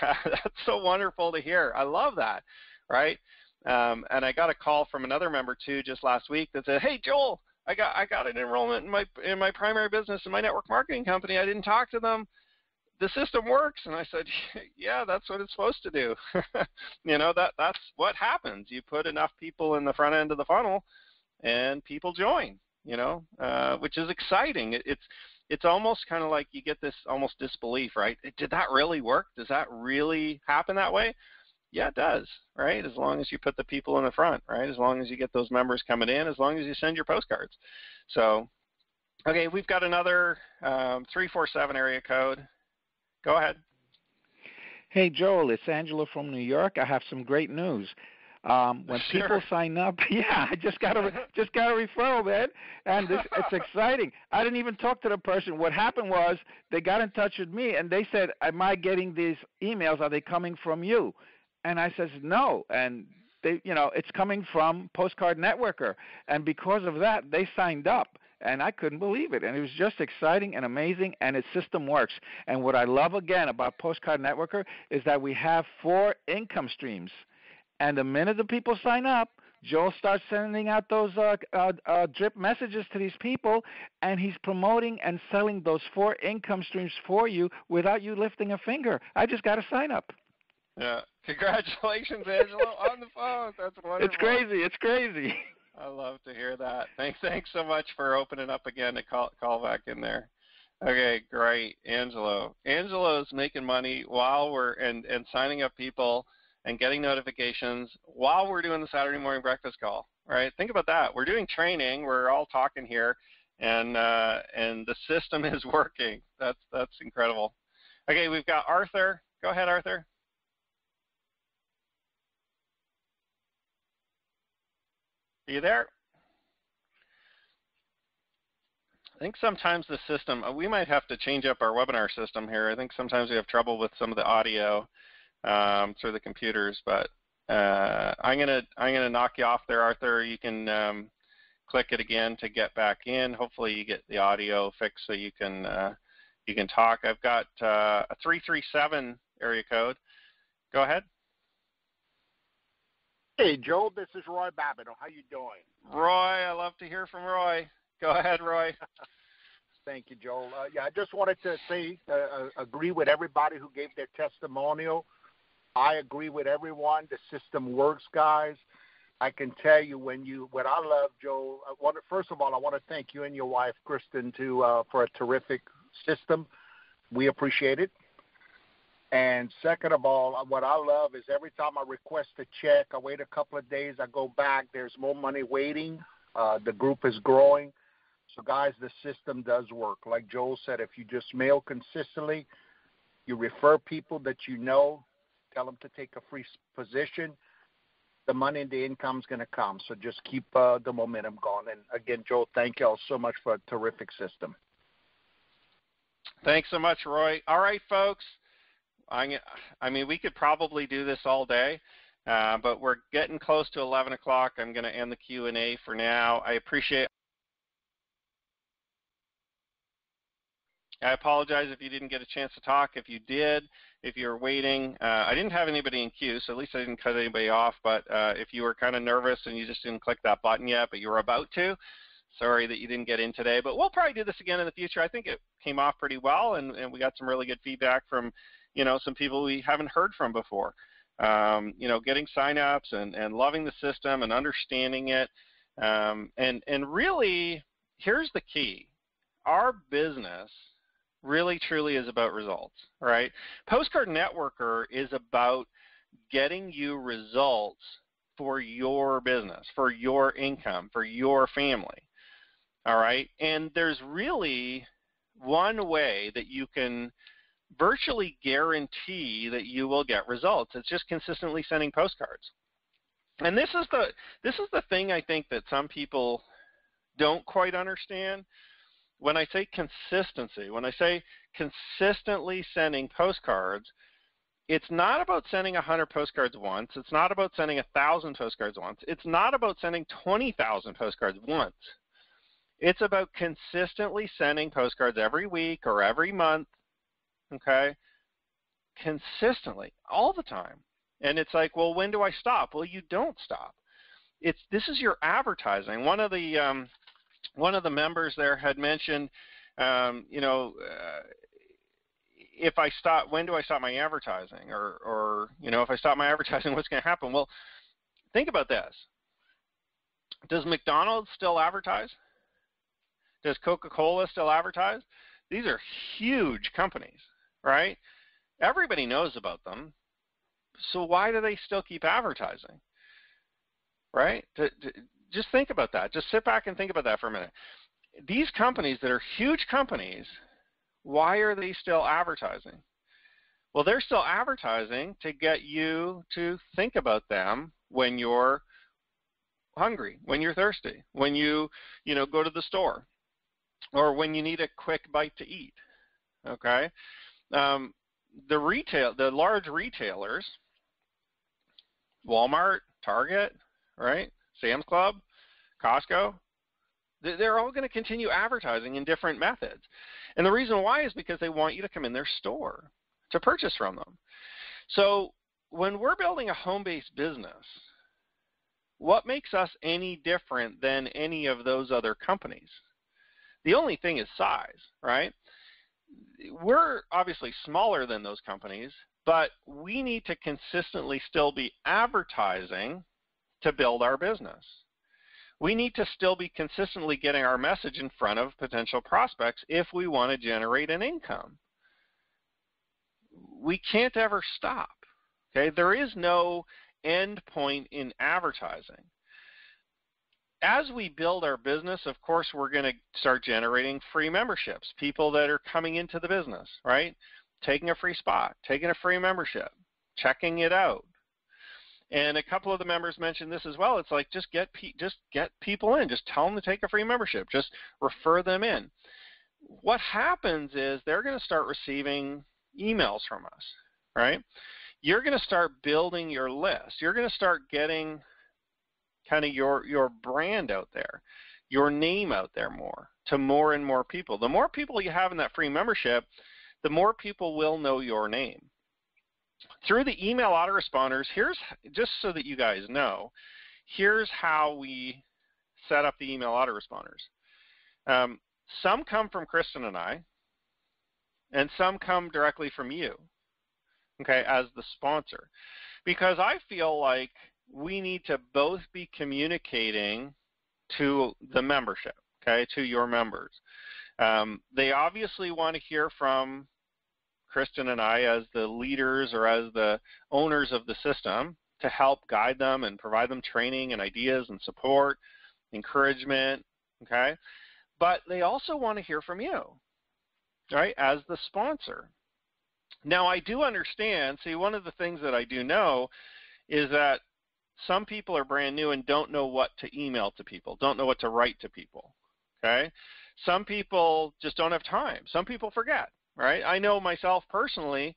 That's so wonderful to hear. I love that, right? And I got a call from another member, too, just last week that said, hey, Joel, I got an enrollment in my primary business, in my network marketing company. I didn't talk to them. The system works. And I said, yeah, that's what it's supposed to do. That's what happens. You put enough people in the front end of the funnel and people join, which is exciting. It's almost kind of like you get this almost disbelief, right? Did that really work? Does that really happen that way? Yeah, it does, right? As long as you put the people in the front, right? As long as you get those members coming in, as long as you send your postcards. So, okay, we've got another 347 area code. Go ahead. Hey, Joel, it's Angela from New York. I have some great news. When people sign up, I just got a referral, man, and it's exciting. I didn't even talk to the person. What happened was they got in touch with me, and they said, am I getting these emails? Are they coming from you? And I says, no, and they, it's coming from Postcard Networker, and because of that, they signed up. And I couldn't believe it. And it was just exciting and amazing, and its system works. And what I love, again, about Postcard Networker is that we have 4 income streams. And the minute the people sign up, Joel starts sending out those drip messages to these people, and he's promoting and selling those 4 income streams for you without you lifting a finger. I just got to sign up. Yeah. Congratulations, Angelo, on the phone. That's wonderful. It's crazy. I love to hear that. Thanks so much for opening up again to call back in there. Okay, great, Angelo. Angelo's making money while we're and signing up people and getting notifications while we're doing the Saturday morning breakfast call. Right? Think about that. We're doing training. We're all talking here, and the system is working. That's incredible. Okay, we've got Arthur. Go ahead, Arthur. Are you there? I think sometimes the system, we might have to change up our webinar system here. I think sometimes we have trouble with some of the audio through the computers, but I'm gonna knock you off there, Arthur. You can click it again to get back in. Hopefully you get the audio fixed so you can talk. I've got a 337 area code. Go ahead. Hey, Joel, this is Roy Babineau. How you doing? Roy, I love to hear from Roy. Go ahead, Roy. Thank you, Joel. I just wanted to say, agree with everybody who gave their testimonial. I agree with everyone. The system works, guys. I can tell you what I love, Joel. First of all, I want to thank you and your wife, Kristen, for a terrific system. We appreciate it. And second of all, what I love is every time I request a check, I wait a couple of days, I go back, there's more money waiting. The group is growing. So, guys, the system does work. Like Joel said, if you just mail consistently, you refer people that you know, tell them to take a free position, the money and the income is going to come. So just keep the momentum going. And again, Joe, thank you all so much for a terrific system. Thanks so much, Roy. All right, folks. I mean, we could probably do this all day, but we're getting close to 11 o'clock. I'm going to end the Q&A for now. I apologize if you didn't get a chance to talk. If you did, if you're waiting, I didn't have anybody in queue, so at least I didn't cut anybody off. But if you were kind of nervous and you just didn't click that button yet, but you were about to, sorry that you didn't get in today. But we'll probably do this again in the future. I think it came off pretty well, and we got some really good feedback from, some people we haven't heard from before. Getting signups and loving the system and understanding it. And really, here's the key. Our business really truly is about results, right? Postcard Networker is about getting you results for your business, for your income, for your family, all right? And there's really one way that you can virtually guarantee that you will get results. It's just consistently sending postcards. And this is the thing I think that some people don't quite understand. When I say consistency, when I say consistently sending postcards, it's not about sending 100 postcards once. It's not about sending 1,000 postcards once. It's not about sending 20,000 postcards once. It's about consistently sending postcards every week or every month, okay, consistently, all the time. And it's like, well, when do I stop? Well, you don't stop. This is your advertising. One of the members there had mentioned, if I stop, when do I stop my advertising? Or if I stop my advertising, what's going to happen? Well, think about this. Does McDonald's still advertise? Does Coca-Cola still advertise? These are huge companies, right? Everybody knows about them. So why do they still keep advertising, right? Just think about that. Just sit back and think about that for a minute. These companies that are huge companies, why are they still advertising? Well, they're still advertising to get you to think about them when you're hungry, when you're thirsty, when you go to the store, or when you need a quick bite to eat, okay? The large retailers, Walmart, Target, right? Sam's Club, Costco, they're all going to continue advertising in different methods. And the reason why is because they want you to come in their store to purchase from them. So when we're building a home-based business, what makes us any different than any of those other companies? The only thing is size, right? We're obviously smaller than those companies, but we need to consistently still be advertising to build our business. We need to still be consistently getting our message in front of potential prospects if we want to generate an income. We can't ever stop, okay? There is no end point in advertising. As we build our business, of course, we're going to start generating free memberships, people that are coming into the business, right? Taking a free spot, taking a free membership, checking it out. And a couple of the members mentioned this as well. It's like just get people in. Just tell them to take a free membership. Just refer them in. What happens is they're going to start receiving emails from us, right? You're going to start building your list. You're going to start getting kind of your brand out there, your name out there to more and more people. The more people you have in that free membership, the more people will know your name. Through the email autoresponders, here's, just so that you guys know, here's how we set up the email autoresponders. Some come from Kristen and I, and some come directly from you, okay, as the sponsor. Because I feel like we need to both be communicating to the membership, okay, to your members. They obviously want to hear from Kristen and I as the leaders or as the owners of the system to help guide them and provide them training and ideas and support, encouragement, okay? But they also want to hear from you, right, as the sponsor. Now, I do understand, see, one of the things that I do know is that some people are brand new and don't know what to email to people, don't know what to write to people, okay? Some people just don't have time. Some people forget, right? I know myself personally,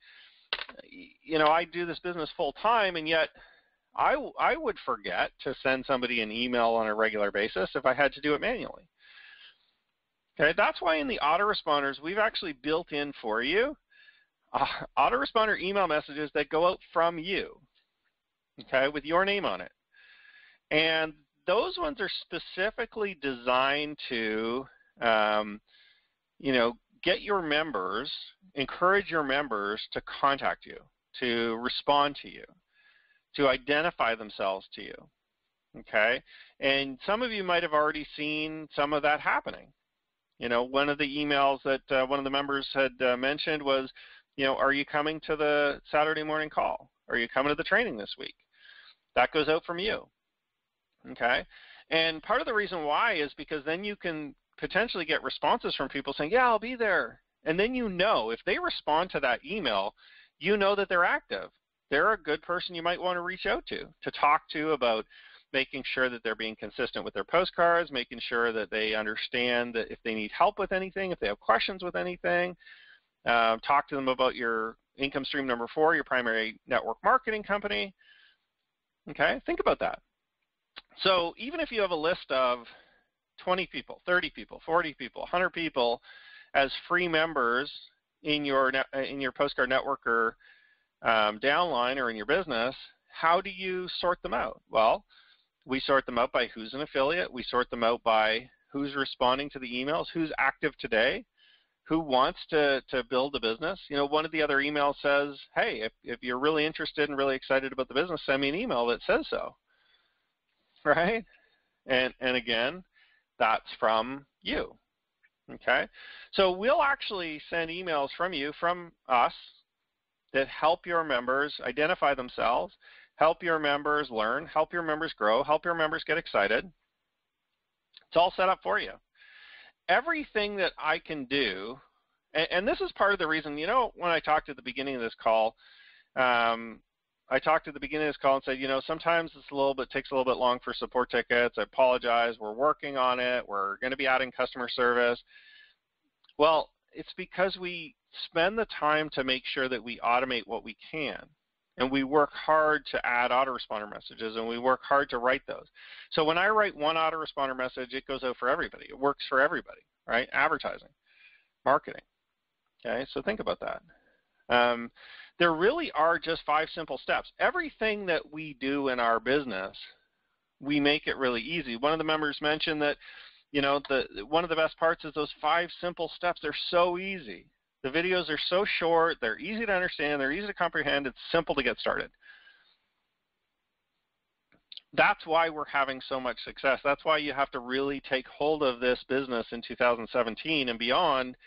I do this business full time, and yet I would forget to send somebody an email on a regular basis if I had to do it manually. Okay, that's why in the autoresponders, we've actually built in for you autoresponder email messages that go out from you, okay, with your name on it. And those ones are specifically designed to, get your members, encourage your members to contact you, to respond to you, to identify themselves to you, okay? And some of you might have already seen some of that happening. One of the emails that one of the members had mentioned was, are you coming to the Saturday morning call? Are you coming to the training this week? That goes out from you, okay? And part of the reason why is because then you can potentially get responses from people saying, yeah, I'll be there. And then if they respond to that email, you know that they're active. They're a good person you might want to reach out to talk to about making sure that they're being consistent with their postcards, making sure that they understand that if they need help with anything, if they have questions with anything, talk to them about your income stream number 4, your primary network marketing company. Okay, think about that. So even if you have a list of 20 people, 30 people, 40 people, 100 people as free members in your Postcard Networker downline or in your business, how do you sort them out? Well, we sort them out by who's an affiliate. We sort them out by who's responding to the emails, who's active today, who wants to build a business. One of the other emails says, hey, if you're really interested and really excited about the business, send me an email that says so, right? And again, that's from you, okay? So we'll actually send emails from you, from us, that help your members identify themselves, help your members learn, help your members grow, help your members get excited. It's all set up for you. Everything that I can do, and this is part of the reason, when I talked at the beginning of this call, and said, sometimes it takes a little bit long for support tickets. I apologize. We're working on it. We're going to be adding customer service. Well, it's because we spend the time to make sure that we automate what we can. And we work hard to add autoresponder messages, and we work hard to write those. So when I write one autoresponder message, it goes out for everybody. It works for everybody, right? Advertising, marketing. Okay, so think about that. There really are just 5 simple steps. Everything that we do in our business, we make it really easy. One of the members mentioned that, one of the best parts is those 5 simple steps. They're so easy. The videos are so short, they're easy to understand, they're easy to comprehend, it's simple to get started. That's why we're having so much success. That's why you have to really take hold of this business in 2017 and beyond,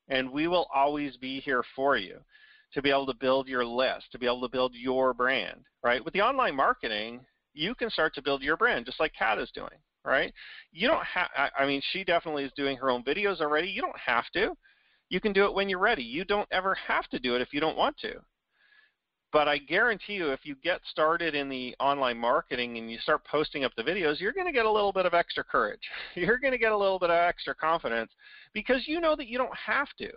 and we will always be here for you to be able to build your list, to be able to build your brand, right? With the online marketing, you can start to build your brand just like Kat is doing, right? You don't have, she definitely is doing her own videos already. You don't have to. You can do it when you're ready. You don't ever have to do it if you don't want to. But I guarantee you, if you get started in the online marketing and you start posting up the videos, you're going to get a little bit of extra courage. You're going to get a little bit of extra confidence because you know that you don't have to.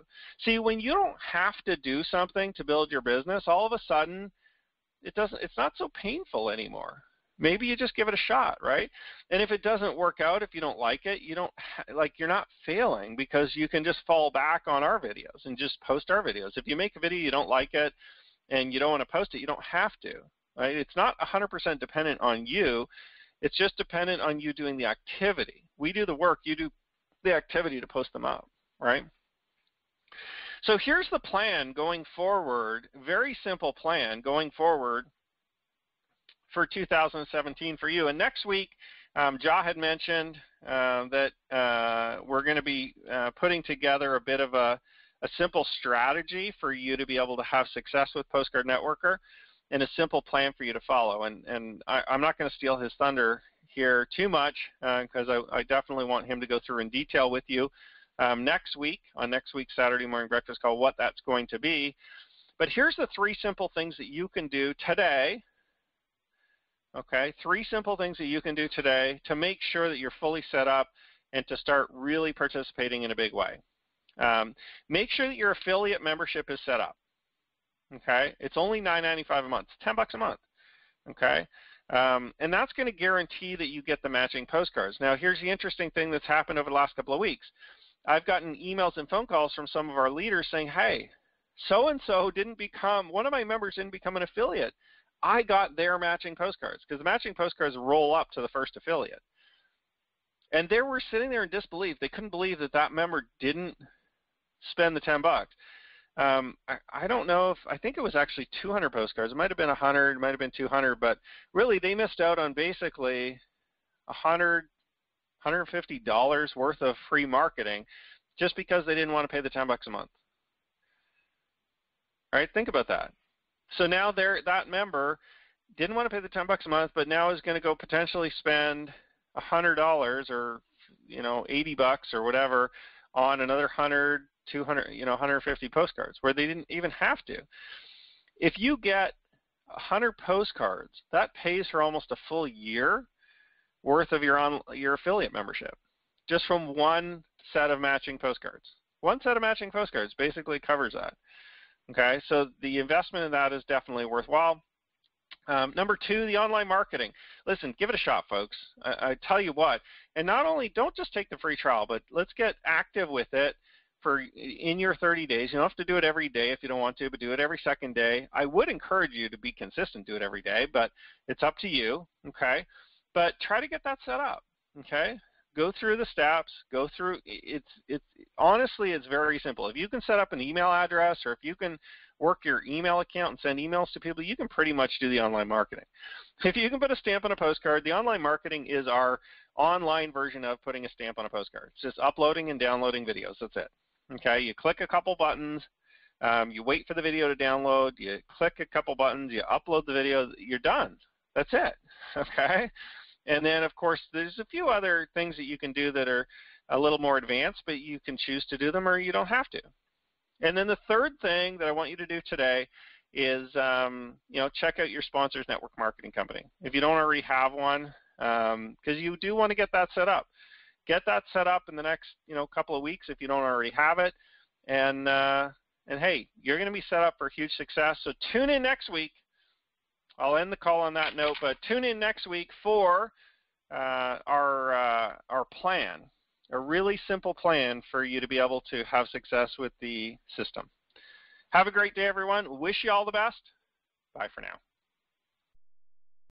See, when you don't have to do something to build your business, all of a sudden, it's not so painful anymore. Maybe you just give it a shot, right? And if it doesn't work out, if you don't like it, you're not failing because you can just fall back on our videos and just post our videos. If you make a video, you don't like it, and you don't want to post it, you don't have to, right? It's not 100% dependent on you. It's just dependent on you doing the activity. We do the work, you do the activity to post them up, right? So here's the plan going forward, very simple plan going forward for 2017 for you. And next week, Ja had mentioned that we're going to be putting together a bit of a simple strategy for you to be able to have success with Postcard Networker and a simple plan for you to follow. And I'm not going to steal his thunder here too much because I definitely want him to go through in detail with you next week, on next week's Saturday Morning Breakfast Call, what that's going to be. But here's the 3 simple things that you can do today Okay, 3 simple things that you can do today to make sure that you're fully set up and to start really participating in a big way. Make sure that your affiliate membership is set up. Okay, it's only $9.95 a month. It's $10 a month. Okay, and that's going to guarantee that you get the matching postcards. Now, here's the interesting thing that's happened over the last couple of weeks. I've gotten emails and phone calls from some of our leaders saying, hey, so-and-so one of my members didn't become an affiliate. I got their matching postcards, because the matching postcards roll up to the first affiliate. And they were sitting there in disbelief. They couldn't believe that that member didn't spend the $10. I don't know if, I think it was actually 200 postcards. It might have been 100, it might have been 200, but really they missed out on basically $100, $150 worth of free marketing just because they didn't want to pay the $10 a month. All right, think about that. So now that member didn't want to pay the $10 a month, but now is going to go potentially spend $100 or $80 or whatever on another 100, 200, 150 postcards where they didn't even have to. If you get 100 postcards, that pays for almost a full year worth of your affiliate membership just from one set of matching postcards. One set of matching postcards basically covers that. Okay, so the investment in that is definitely worthwhile. Number 2, the online marketing. Listen, give it a shot, folks. I tell you what, and not only don't just take the free trial, but let's get active with it in your 30 days. You don't have to do it every day if you don't want to, but do it every second day. I would encourage you to be consistent, do it every day, but it's up to you, okay? But try to get that set up, okay? Go through the steps, go through, honestly, it's very simple. If you can set up an email address or if you can work your email account and send emails to people, you can pretty much do the online marketing. If you can put a stamp on a postcard, the online marketing is our online version of putting a stamp on a postcard. It's just uploading and downloading videos, that's it. Okay, you click a couple buttons, you wait for the video to download, you click a couple buttons, you upload the video, you're done. That's it, okay? And then, of course, there's a few other things that you can do that are a little more advanced, but you can choose to do them or you don't have to. And then the third thing that I want you to do today is, check out your sponsors network marketing company. If you don't already have one, because you do want to get that set up. Get that set up in the next, couple of weeks if you don't already have it. And hey, you're going to be set up for huge success. So tune in next week. I'll end the call on that note, but tune in next week for our plan, a really simple plan for you to be able to have success with the system. Have a great day, everyone. Wish you all the best. Bye for now.